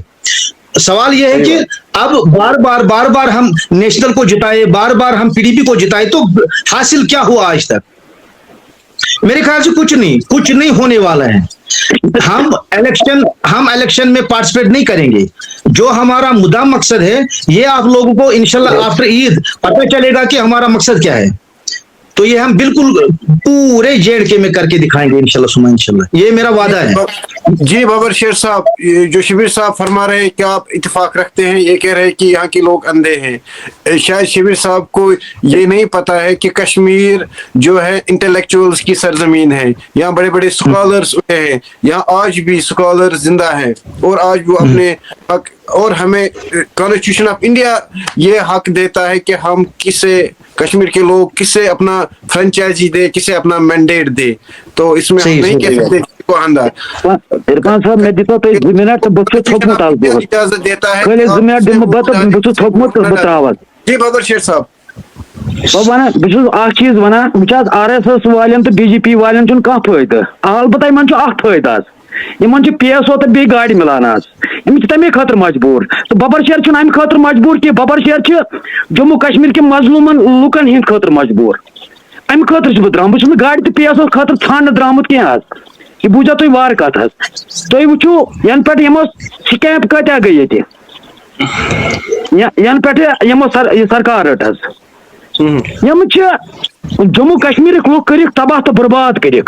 सवाल यह है कि अब बार बार हम नेशनल को जिताए, बार बार हम पीडीपी को जिताए, तो हासिल क्या हुआ आज तक? मेरे ख्याल से कुछ नहीं होने वाला है। हम इलेक्शन में पार्टिसिपेट नहीं करेंगे। जो हमारा मुद्दा मकसद है, ये आप लोगों को इंशाल्लाह आफ्टर ईद पता चलेगा कि हमारा मकसद क्या है। तो ये हम बिल्कुल पूरे जेडके में करके दिखाएंगे इंशाल्लाह सुमा इंशाल्लाह, ये मेरा वादा है। जी बाबर शेर साहब, ये जो शिबिर साहब फरमा रहे हैं, क्या आप इत्तेफाक रखते हैं? ये कह रहे हैं कि यहाँ के लोग अंधे हैं। शायद शिबिर साहब को ये नहीं पता है कि कश्मीर जो है इंटेलेक्चुअल्स की सरजमीन है। यहाँ बड़े बड़े स्कॉलर्स हुए हैं, यहाँ आज भी स्कॉलर जिंदा है और आज वो अपने हक, और हमें कॉन्स्टिट्यूशन ऑफ इंडिया ये हक देता है कि हम किसे, कश्मीर के लोग किसे अपना फ्रेंचाइजी दे, किसे अपना मैंडेट दे। तो इसमें हम नहीं कह सकते को अंदर। इरफान साहब, मैं देता तो 2 मिनट तो बच्चों थोकमत आज दो इजाजत देता है। खले 2 मिनट दिम बत बच्चों थोकमत बतावत। जी बाबर शेर साहब, तो वना बच्चों आख चीज वना मुझाज आरएसएस वालें तो बीजेपी वालें चुन का फायदा। अलबत्ता मन अख फायदा, इन पीएसओ तो बे गाड़ी मिलान आज, इन तमे खतर मजबूर। तो बबर शेर चुन अमि खतर मजबूर कि बबर शेर जम्मू कश्मीर के मजलूमन लुकन हिंद खतर मजबूर। अमि खतर बह द्राम, बह गाड़ी तो पीएसओ खतर छान द्रामुत कह आज। ये बूझा तुम वार कत तुम वो यन पे यमो स्कैम कत्या गई ये यन पे यमो सरकार रट यम जम्मू कश्मीर लुक कर तबाह तो बर्बाद करो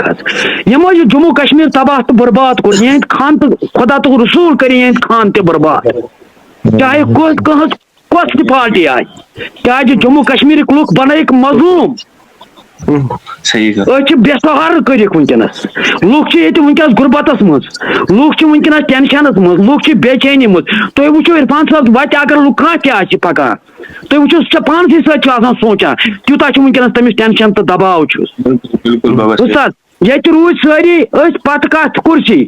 जम्मू कश्मीर तबाह तो बर्बाद कोर यह खान तो खुदा तो रसूल कर खान ते बर्बाद, चाहे कस पार्टी आए, क्या जम्मू कश्मीर लुक बन मजलूम बेसहार कर वनकस। लुक वनकस गुरबतस मज, लुक वनकस टेंशनस मज, लुक बेचैनी मज। तुम वो इरफान साहब वत अगर लुक क्या पकान, तुम वो पानस सत्यान सोचान तूता वनकस तमिस टेंशन तो दबाव ये रूज सारी पत कत कुर्सी,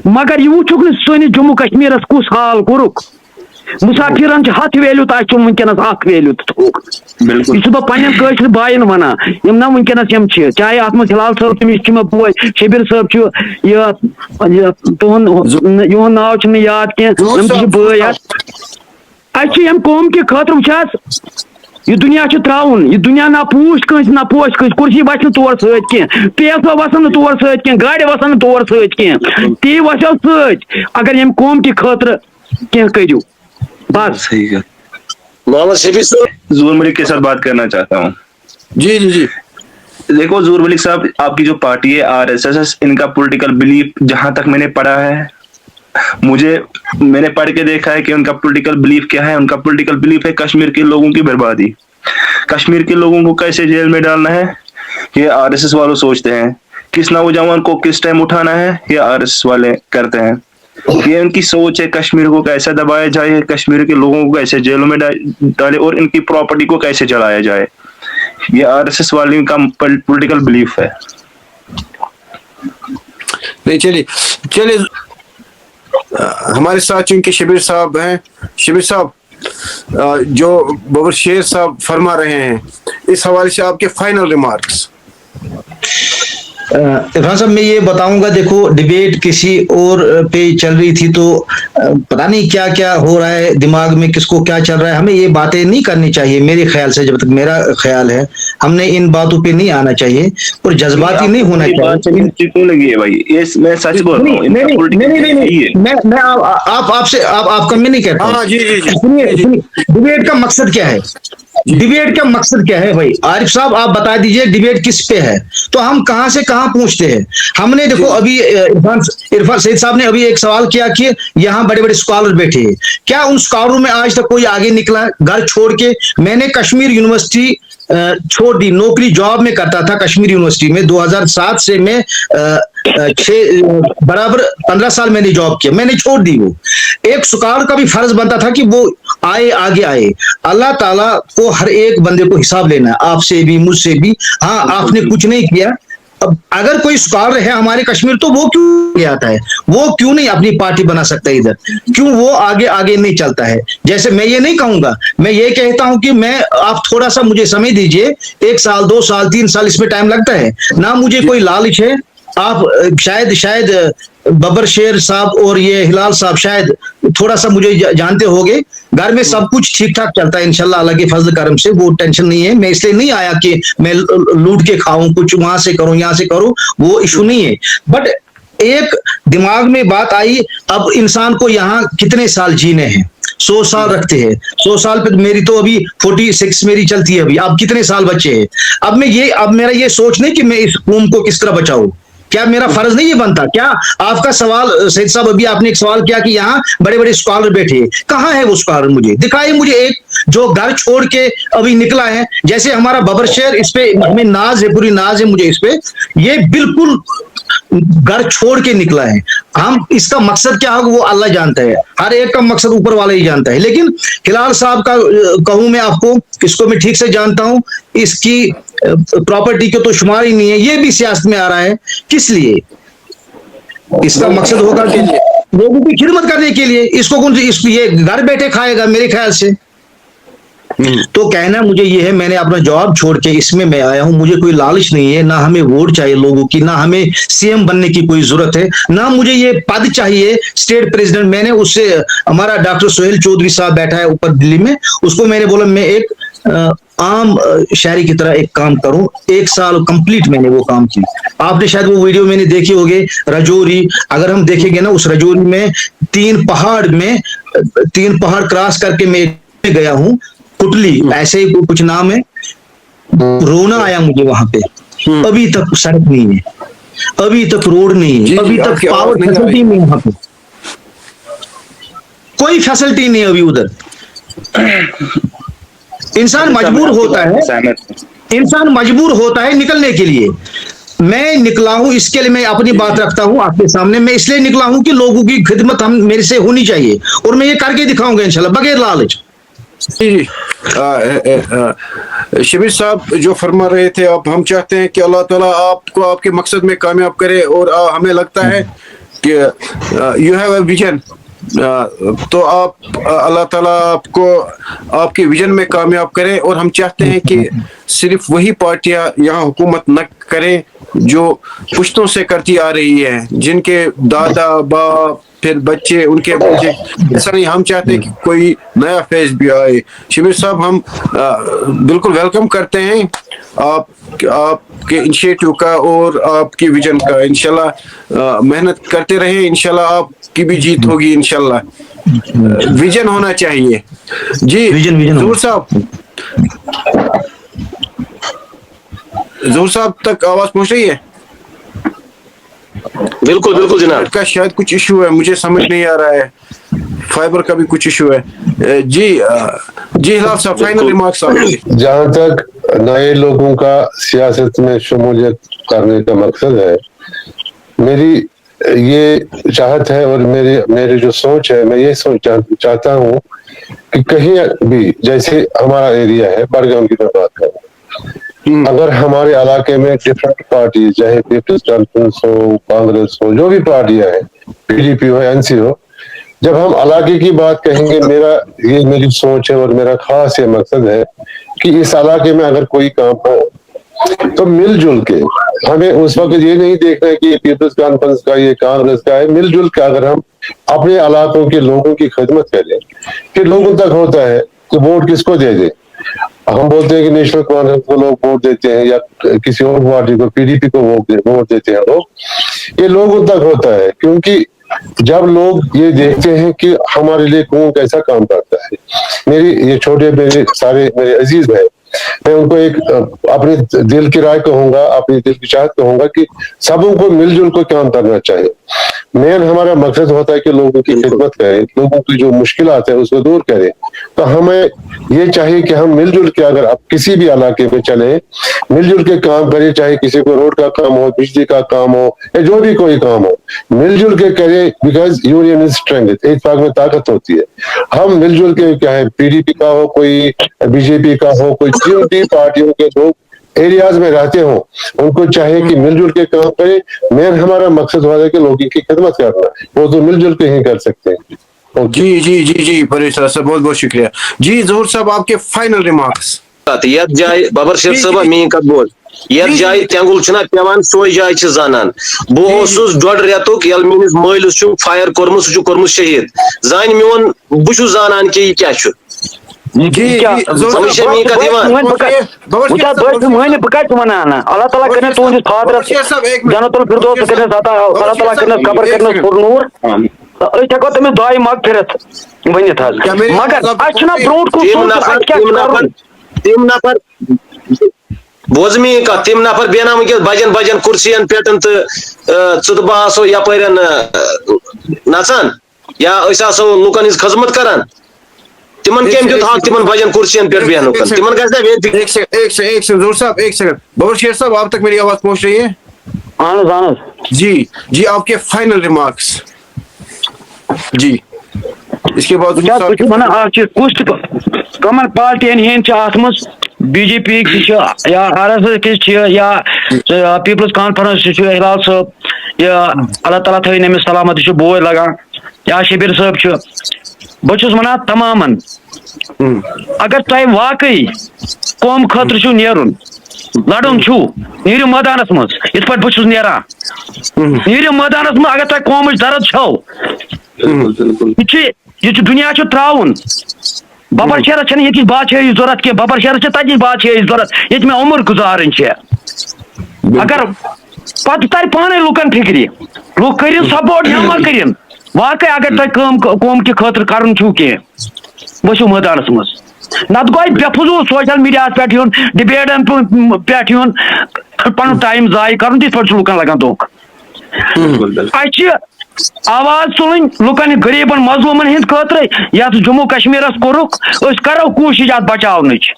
मगर यह वुक सन जम्मू कश्मीर कुस हाल कोरुक। मुसाफिरन हथ वैल्यू तो वनकस अख वैल्यू थोक। यह बह पन्न बायन वनान यम ना वनकस चाहे अत मज हिलाल साहब तमिस बोय शबीर साहब तुहद नाव याद कह बय अम कौम के खतर वुच यह दुनिया त्राउन, यह दुनिया ना पूछ कस ना पोश कस, कुर्सी वस तौर सह पीएसओ वसन तौर सह गाड़ी वसन तौर सह ती वसो सत अगर यम कौम के खतर कह करू बस। सही है। मोहम्मद शफी साहब, ज़ूर मलिक के साथ बात करना चाहता हूँ। जी जी जी, देखो ज़ूर मलिक साहब, आपकी जो पार्टी है आरएसएस, इनका पॉलिटिकल बिलीफ जहां तक मैंने पढ़ा है, मैंने पढ़ के देखा है कि उनका पॉलिटिकल बिलीफ क्या है। उनका पॉलिटिकल बिलीफ है कश्मीर के लोगों की बर्बादी। कश्मीर के लोगों को कैसे जेल में डालना है ये आरएसएस वालों सोचते हैं। किस नौजवान को किस टाइम उठाना है ये आरएसएस वाले करते हैं। ये उनकी सोच है, कश्मीर को कैसे दबाया जाए, कश्मीर के लोगों को कैसे जेलों में डाले और इनकी प्रॉपर्टी को कैसे जलाया जाए। ये आरएसएस वाले का पॉलिटिकल बिलीफ है। नहीं चलिए चलिए, हमारे साथ चूंकि शबीर साहब हैं, शबीर साहब जो बबर शेर साहब फरमा रहे हैं, इस हवाले से आपके फाइनल रिमार्क्स। इरफान साहब, मैं ये बताऊंगा, देखो डिबेट किसी और पे चल रही थी तो पता नहीं क्या क्या हो रहा है दिमाग में, किसको क्या चल रहा है। हमें ये बातें नहीं करनी चाहिए मेरे ख्याल से, जब तक मेरा ख्याल है हमने इन बातों पे नहीं आना चाहिए और जज्बाती नहीं होना चाहिए। क्यों लगी है भाई, ये मैं सच बोल रहा हूँ। मैं आपका मैं नहीं कहता। डिबेट का मकसद क्या है, डिबेट का मकसद क्या है भाई? आरिफ साहब आप बता दीजिए डिबेट किस पे है, तो हम कहां से कहां पहुंचते हैं। हमने देखो अभी इरफान सईद साहब ने अभी एक सवाल किया कि यहाँ बड़े बड़े स्कॉलर बैठे हैं, क्या उन स्कॉलरों में आज तक कोई आगे निकला? घर छोड़ के मैंने कश्मीर यूनिवर्सिटी छोड़ दी, नौकरी जॉब में करता था कश्मीर यूनिवर्सिटी में। 2007 से मैं 15 साल मैंने जॉब किया, मैंने छोड़ दी। वो एक स्कॉलर का भी फर्ज बनता था कि वो आगे आए। अल्लाह ताला को हर एक बंदे को हिसाब लेना है, आपसे भी मुझसे भी। हाँ, आपने कुछ नहीं किया, अब अगर कोई स्कॉलर है हमारे कश्मीर तो वो क्यों आता है, वो क्यों नहीं अपनी पार्टी बना सकता इधर, क्यों वो आगे नहीं चलता है? जैसे मैं ये नहीं कहूंगा, मैं ये कहता हूं कि आप थोड़ा सा मुझे समय दीजिए, 1 साल 2 साल 3 साल इसमें टाइम लगता है ना, मुझे कोई लालच है आप शायद बबर शेर साहब और ये हिलाल साहब शायद थोड़ा सा मुझे जानते होंगे, घर में सब कुछ ठीक ठाक चलता है इंशाल्लाह अल्लाह के फजल करम से, वो टेंशन नहीं है। मैं इसलिए नहीं आया कि मैं लूट के खाऊं, कुछ वहां से करूं यहाँ से करूं, वो इशू नहीं है। बट एक दिमाग में बात आई, अब इंसान को यहाँ कितने साल जीने हैं, 100 साल रखते हैं, 100 साल पे मेरी तो अभी 46 मेरी चलती है अभी, अब कितने साल बचे हैं। अब मेरा ये सोच नहीं कि मैं इस कौम को किस तरह बचाऊं, क्या मेरा फर्ज नहीं ये बनता? क्या आपका सवाल सैयद साहब, अभी आपने एक सवाल किया कि यहाँ बड़े बड़े स्कॉलर बैठे हैं, कहाँ है वो स्कॉलर? मुझे दिखाइए, मुझे एक जो घर छोड़ के अभी निकला है, जैसे हमारा बबर शेर, इस पे हमें नाज है, पूरी नाज है मुझे इस पे, ये बिल्कुल घर छोड़ के निकला है। हम इसका मकसद क्या होगा वो अल्लाह जानता है, हर एक का मकसद ऊपर वाला ही जानता है। लेकिन हिलाल साहब का कहूं मैं आपको, इसको मैं ठीक से जानता हूं, इसकी प्रॉपर्टी को तो शुमार ही नहीं है, ये भी सियासत में आ रहा है। किस लिए? इसका मकसद होगा कि लोगों की खिदमत करने के लिए। इसको कौन ये घर बैठे खाएगा मेरे ख्याल से। तो कहना मुझे ये है, मैंने अपना जॉब छोड़ के इसमें मैं आया हूं, मुझे कोई लालच नहीं है, ना हमें वोट चाहिए लोगों की, ना हमें सीएम बनने की कोई जरूरत है, ना मुझे ये पद चाहिए स्टेट प्रेसिडेंट। मैंने उससे, हमारा डॉक्टर सोहेल चौधरी साहब बैठा है ऊपर दिल्ली में, उसको मैंने बोला मैं एक आम शहरी की तरह एक काम करूं। 1 साल कंप्लीट मैंने वो काम किया। आपने शायद वो वीडियो मैंने देखी होगी, रजौरी, अगर हम देखेंगे ना उस रजौरी में 3 पहाड़ क्रॉस करके मैं गया हूं, कुटली ऐसे ही कुछ नाम है, रोना आया मुझे वहां पे। अभी तक सड़क नहीं है, अभी तक रोड नहीं है, अभी तक पावर फैसिलिटी नहीं है, वहां पे कोई फैसिलिटी नहीं है अभी उधर। इंसान मजबूर होता है निकलने के लिए। मैं निकला हूं, इसके लिए मैं अपनी बात रखता हूं आपके सामने। मैं इसलिए निकला हूं कि लोगों की खिदमत हम मेरे से होनी चाहिए, और मैं ये करके दिखाऊंगा इंशाल्लाह बगैर लालच। जी शबीर साहब जो फरमा रहे थे, अब हम चाहते हैं कि अल्लाह ताला आपको आपके मकसद में कामयाब करे, और हमें लगता है कि यू हैव अ विजन, तो आप अल्लाह ताला आपको आपके विजन में कामयाब करे। और हम चाहते हैं कि सिर्फ वही पार्टियां यहाँ हुकूमत न करें जो पुश्तों से करती आ रही है, जिनके दादा बाप फिर बच्चे, उनके बच्चे, ऐसा नहीं। हम चाहते हैं कि कोई नया फेज भी आए। शबीर साहब, हम बिल्कुल वेलकम करते हैं आपके इनिशिएटिव का और आपकी विजन का। इंशाल्लाह मेहनत करते रहे, इंशाल्लाह आपकी भी जीत होगी इंशाल्लाह। विजन होना चाहिए जी। ज़हूर साहब तक आवाज पहुंच रही है? बिल्कुल बिल्कुल जनाब। का शायद कुछ इशू है, मुझे समझ नहीं आ रहा है, फाइबर का भी कुछ इशू है। जी हिलाल साहब, फाइनल रिमार्क्स आपके। जहाँ तक नए लोगों का सियासत में शमूलियत करने का मकसद है, मेरी ये चाहत है और मेरी जो सोच है, मैं ये चाहता हूँ कि कहीं भी, जैसे हमारा एरिया है बड़गाम की बात है, अगर हमारे इलाके में डिफरेंट पार्टी, चाहे पीपल्स कॉन्फ्रेंस हो, कांग्रेस हो, जो भी पार्टियां हैं, पीडीपी हो, एनसी हो, जब हम इलाके की बात कहेंगे, मेरी सोच है और मेरा खास ये मकसद है कि इस इलाके में अगर कोई काम हो तो मिलजुल के, हमें उस वक्त ये नहीं देखना है कि ये पीपल्स कॉन्फ्रेंस का, ये कांग्रेस का है, मिलजुल के अगर हम अपने इलाकों के लोगों की खिदमत करें, फिर लोगों तक होता है कि वोट किसको दे दे। हम बोलते हैं कि नेशनल कांग्रेस को लोग वोट देते हैं या किसी और पार्टी को, पीडीपी को वोट देते हैं लोग, ये लोगों तक होता है। क्योंकि जब लोग ये देखते हैं कि हमारे लिए कौन कैसा काम करता है, मेरे सारे अजीज भाई, मैं उनको एक अपने दिल की राय कहूंगा, अपनी दिल की चाहत कहूंगा कि सबों को मिलजुल कर काम करना चाहिए। मेन हमारा मकसद होता है कि लोगों की खिदमत करें, लोगों की जो मुश्किलात है उसको दूर करें। तो हमें ये चाहिए कि हम मिलजुल के, अगर आप किसी भी इलाके में चले, मिलजुल के काम करें, चाहे किसी को रोड का काम हो, बिजली का काम हो, या जो भी कोई काम हो, मिलजुल के करें। बिकॉज यूनियन इज स्ट्रेंथ, एक भाग में ताकत होती है। हम मिलजुल के, चाहे पीडीपी का हो, कोई बीजेपी का हो, कोई भी पार्टियों के लोग एरियाज में रहते हो, उनको चाहिए कि मिलजुल के काम करें। मेन हमारा मकसद होता है कि लोगों की खिदमत करना, वो तो मिलजुल के ही कर सकते हैं। जी परेश साहब, बहुत बहुत शुक्रिया जी। ज़हूर साहब, आपके फाइनल रिमार्क्स। याद जाए बबर शेर साहब मी कत बोल یتھ جائے تینگل چھنا پیوان سوے جائے چھ زانان بہ اوسُس ڈۄڈ رٮ۪تُک ییٚلہِ میٲنِس مٲلِس چھُ فایر کوٚرمُت سُہ چھُ کوٚرمُت شہیٖد زانہِ میون بہٕ چھُس زانان کہِ یہِ کیاہ چھُ اللہ تعالیٰ کرنے تہندس فادرس جنت الفردوس کرنے عطا اللہ تعالیٰ کرنے قبر کرنے پر نور ہیکو تمس دعائے مغفرت ونت مگر اچھنا برونٹ کو تم نفر بوز میٲنۍ کتھ تم نفر بیہنا ونکس بجن بجن کرسین پٮ۪ٹھ تہٕ ژٕ تہٕ بہٕ آسو یپٲرٮ۪ن نژان یا أسۍ آسو لُکن ہٕنٛز خدمت کران تمن کٔمۍ دیُت حق تمن بجن کرسین پٮ۪ٹھ بیہنُک تمن گژھِ نا ایک سیکنڈ ظہور صاحب ایک سیکنڈ بابر شیر صاحب آپ تک میری آواز پہنچ رہی ہے اہن حظ جی آپ کے فائنل ریمارکس جی اس کے بعد کچھ کمن پارٹین ہند ات مز بی جے پی یا آر ایس ایس یا پیپلز کانفرنس ہلال صاحب یا اللہ تعالیٰ تھوین امس سلامت یہ بوے لگان یا شبیر صاحب بہت ونان تمامن اگر تہ واقعی قوم خاطر نیرن لڑن نیرو میدانس مز یت پہ بہت نیران نیرو میدانس مز اگر تہ قومچ درد چھو یہ دنیا تراؤن ببر شہرس یہ بادشاہی ضرورت کی ببر شہرس تتچ بادشاہی ضرورت یہ میں عمر گزارن اگر پتہ تر پانے لکن فکری لوگ کرن سپورٹ یا ما کرن واقعی اگر تہ قوم کی خاطر کرن چھو کی بسو میدانس مز نت گو بے فضول سوشل میڈیا پہ ڈبیٹن پہ پن ٹائم ضائع کرن تھی پہ لکن لگان دھوکہ آواز تلن لکن غریبن مظلومن ہند خاطر یت جموں کشمیر کورک اس کرو کوشش ات بچاونچ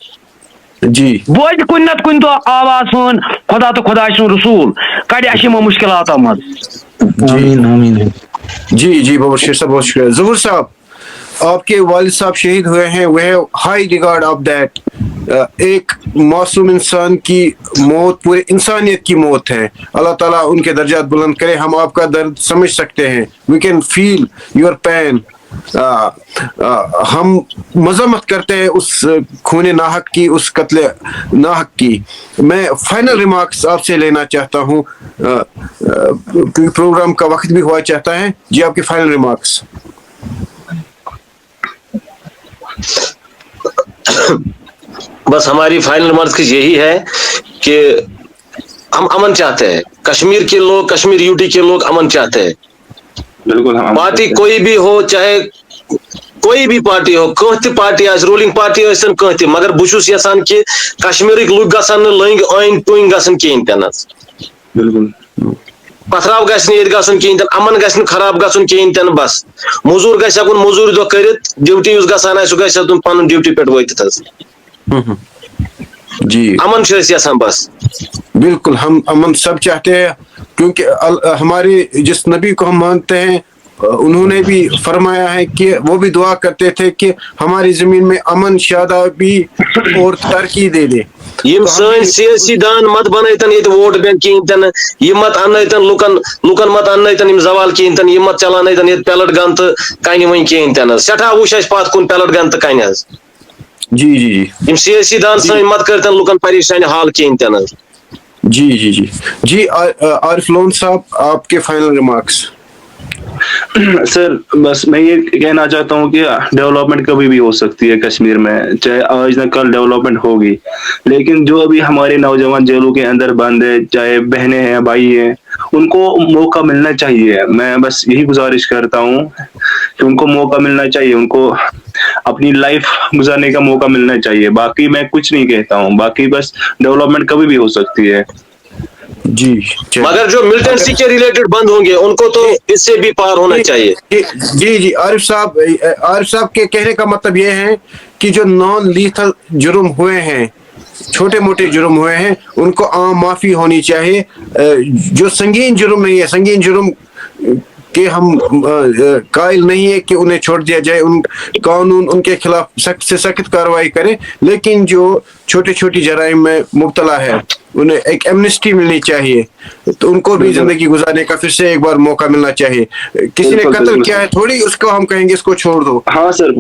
جی بوز کن نت کن دہ آواز سن خدا تو خدا سن رسول کڑ اس مشکلات جی بابر شیر صاحب بہت شکریہ ظہور صاحب آپ کے والد صاحب شہید ہوئے ہیں وہ ہائی ریگارڈ آف دیٹ ایک معصوم انسان کی موت پورے انسانیت کی موت ہے اللہ تعالیٰ ان کے درجات بلند کرے ہم آپ کا درد سمجھ سکتے ہیں we can feel your pain ہم مذمت کرتے ہیں اس خون ناحق کی اس قتل ناحق کی میں فائنل ریمارکس آپ سے لینا چاہتا ہوں کیونکہ پروگرام کا وقت بھی ہوا چاہتا ہے جی آپ کے فائنل ریمارکس بس ہماری فائنل ریمارکس یہی ہے کہ ہم امن چاہتے ہیں کشمیر کے لوگ کشمیر یوٹی کے لوگ امن چاہتے ہیں بالکل پارٹی کوئی بھی ہو چاہے کوئی بھی پارٹی ہو کانٛہہ تہِ پارٹی آسہِ رولنگ پارٹی ٲسِن کانٛہہ تہِ مگر بہٕ چھُس یژھان کہِ کشمیٖرٕکۍ لُکھ گژھن نہٕ لٔنٛگۍ أنۍ ٹوٗنۍ گژھن کِہیٖنۍ تہِ نہٕ بالکل پتھراو گژھِ نہٕ ییٚتہِ گژھُن کِہیٖنۍ تہِ امن گژھِ نہٕ خراب گژھُن کِہیٖنۍ تہِ نہٕ بس موٚزوٗر گژھِ ہٮ۪کُن موٚزوٗرۍ دۄہ کٔرِتھ ڈیوٹی یُس گژھان آسہِ سُہ گژھِ ہٮ۪کُن پنُن ڈیوٹی پٮ۪ٹھ وٲتِتھ حظ جی امن چھِ أسۍ یژھان بس بالکل ہم امن سب چاہتے ہیں کیونکہ ہمارے جس نبی کو ہم مانتے ہیں انہوں نے بھی فرمایا ہے کہ وہ بھی دعا کرتے تھے کہ ہماری زمین میں امن شادابی اور ترقی دے دے یم سٲنۍ سیٲسی دان مت بنٲیتن ییٚتہِ ووٹ بینک کِہیٖنۍ تہِ نہٕ یِم مت اننٲیتن لُکن مت اننٲیتن یِم زوال کِہیٖنۍ تہِ نہٕ یِم مت چلاونٲیتن ییٚتہِ پیلٹ گن تہٕ کنہِ وۄنۍ کِہیٖنۍ تہِ نہٕ سٮ۪ٹھاہ وٕچھ اَسہِ پتھ کُن پیلٹ گن تہٕ کنہِ حظ جی یم سیٲسی دان سٲنۍ مت کٔرتن لُکن پریشانہِ حال کِہیٖنۍ تہِ نہٕ جی عارف لون صاحب آپ کے فائنل ریمارکس سر بس میں یہ کہنا چاہتا ہوں کہ ڈیولپمنٹ کبھی بھی ہو سکتی ہے کشمیر میں چاہے آج نہ کل ڈیولپمنٹ ہوگی لیکن جو ابھی ہمارے نوجوان جیلوں کے اندر بند ہے چاہے بہنیں ہیں بھائی ہیں ان کو موقع ملنا چاہیے میں بس یہی گزارش کرتا ہوں کہ ان کو موقع ملنا چاہیے ان کو اپنی لائف گزارنے کا موقع ملنا چاہیے باقی میں کچھ نہیں کہتا ہوں باقی بس ڈیولپمنٹ کبھی بھی ہو سکتی ہے جی مگر جو ملٹنسی کے ریلیٹڈ بند ہوں گے ان کو تو اس سے بھی پار ہونا چاہیے جی عارف صاحب کے کہنے کا مطلب یہ ہے کہ جو نان لیتھل جرم ہوئے ہیں چھوٹے موٹے جرم ہوئے ہیں ان کو عام معافی ہونی چاہیے جو سنگین جرم نہیں ہے سنگین جرم کہ ہم قائل نہیں ہے کہ انہیں چھوڑ دیا جائے قانون ان کے خلاف سخت سے سخت کارروائی کرے لیکن جو چھوٹی چھوٹی جرائم میں مبتلا ہے انہیں ایک ایمنسٹی ملنی چاہیے تو ان کو بھی زندگی گزارنے کا پھر سے ایک بار موقع ملنا چاہیے کسی نے قتل کیا ہے تھوڑی اس کو ہم کہیں گے اس کو چھوڑ دو ہاں سر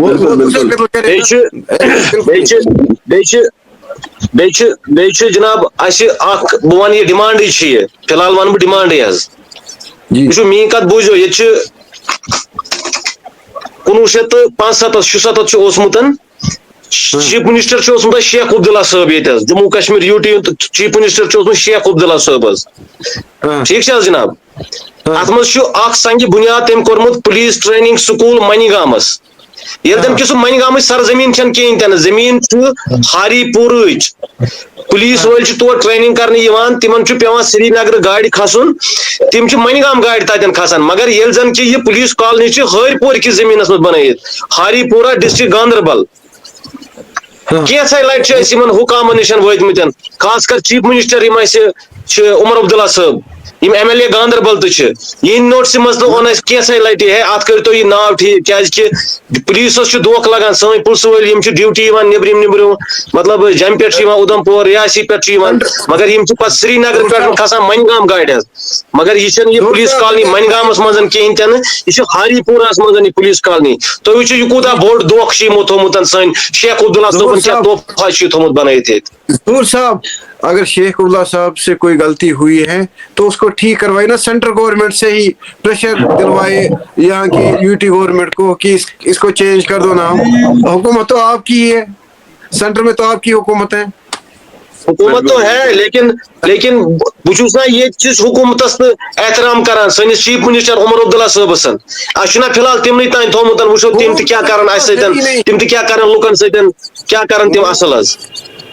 بیچ جناب اسی اخ بہ ون یہ ڈیمانڈ یہ فی الحال ون بہ ڈیمانڈ حظ وچھو مین کت بوزو یہ 1975-76 اوسمت چیف منسٹر اوسمت شیخ عبداللہ صاحب یہ Jammu Kashmir UT chief minister اوسمت شیخ عبداللہ صاحب ٹھیک سے جناب ات مز اخ سنگ بنیاد تم کورمت پولیس ٹریننگ سکول منی گامس یل تم کہ منی گام سرزمین چھ کہین تہ زمین ہاری پورچ پولیس ول تور ٹریننگ کرنے تمن پیوان سری نگر گاڑی کھسن تم منی گام گاڑی تتن کھسان مگر یل زن کہ یہ پولیس کالونی ہر پور کس زمین مز بنائت ہاری پورہ ڈسٹرکٹ گاندربل کیسا لٹہ حکام نشن وتمت خاص کر چیف منسٹر عمر عبداللہ صاحب M M L A Ganderbal تہ یہ نوٹس مز اون کیسا لٹہ ہے ات کرتو یہ ناو ٹھیک کیا پولیسس دھوکہ لگان سن پولیس ول ڈیوٹی نبرم مطلب جم پہ ادھم پور ریاسی پہ مگر پہ سری نگر پہ کھسان من گام گاڑی مگر یہ پولیس کالونی من گامس مز کہین تہ یہ ہاری پورس مز پولیس کالونی تھی وچو یہ کوتا بوڑ دھوکہ یمو تھومت سن شیخ عبداللہ صاحب کیا دھوکہ تھومت بنائت نور صاحب اگر شیخ عبداللہ صاحب سے کوئی غلطی ہوئی ہے تو اس کو ٹھیک کروائے نا سینٹرل گورنمنٹ سے ہی پریشر دلوائے یہاں کی یوٹی گورنمنٹ کو کہ اس کو چینج کر دو نا حکومت تو آپ کی ہے سینٹر میں تو آپ کی حکومت ہے حکومت تو ہے لیکن بہت نا یہ چیز حکومت احترام کران since chief minister Omar Abdullah صاحب اچھا فی الحال تمن تین تھومت وچو تم تہ کیا کران اس سۭتۍ تم تہ کیا کران لوکن سۭتۍ کیا کران تم اصل حظ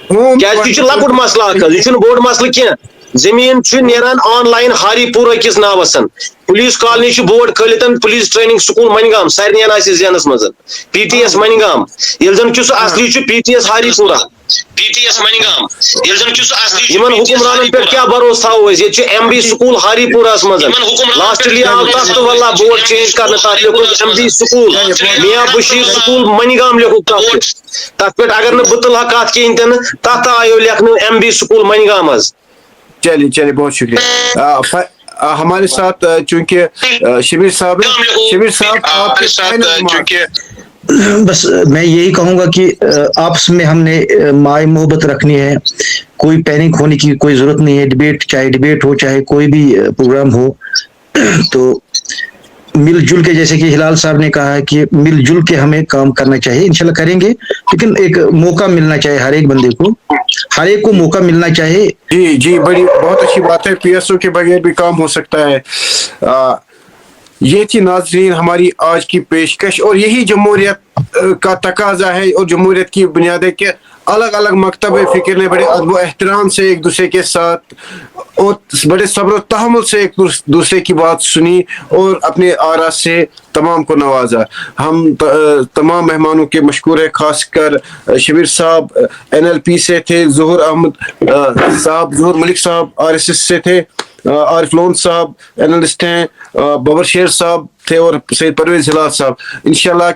کیا لکٹ مسئلہ یہ بوڑ مسئلہ کی زمین نیران آن لائن ہاری پورہ کس ناوس پولیس کالونی بورڈ کھلت police training school Manigam سارنین ذہنس مز پی ٹی ایس منی گام یل زن کہ اصلی پی ٹی ایس ہاری پورہ حکمرانن پہ کیا بھروسہ تھو یہ ایم بی سکول ہاری پورس مز لاسٹلی آو تخت واللہ بورڈ چینج کرنے تک لکھ ایم بی سکول میاں بشیر سکول منی گام لکھ تک پہ اگر بہ تلہ کت کہین تہ تک آو لکھنے ایم بی سکول منی گام چلیے بہت شکریہ ہمارے ساتھ چونکہ شبیر صاحب آپ کے بس میں یہی کہوں گا کہ آپس میں ہم نے مائع محبت رکھنی ہے کوئی پینک ہونے کی کوئی ضرورت نہیں ہے چاہے ڈبیٹ ہو چاہے کوئی بھی پروگرام ہو تو مل جل کے جیسے کہ ہلال صاحب نے کہا ہے کہ مل جل کے ہمیں کام کرنا چاہیے انشاءاللہ کریں گے لیکن ایک موقع ملنا چاہیے ہر ایک بندے کو ہر ایک کو موقع ملنا چاہیے جی بہت اچھی بات ہے پی ایس او کے بغیر بھی کام ہو سکتا ہے یہ تھی ناظرین ہماری آج کی پیشکش اور یہی جمہوریت کا تقاضا ہے اور جمہوریت کی بنیاد ہے کہ الگ الگ مکتب فکر نے بڑے ادب و احترام سے ایک دوسرے کے ساتھ اور بڑے صبر و تحمل سے ایک دوسرے کی بات سنی اور اپنے آرا سے تمام کو نوازا ہم تمام مہمانوں کے مشکور ہے خاص کر شبیر صاحب این ایل پی سے تھے ظہور احمد صاحب ظہور ملک صاحب آر ایس ایس سے تھے عارف لون صاحب اینالسٹ ہیں بابر شیر صاحب تھے اور سید پرویز ہلال صاحب انشاءاللہ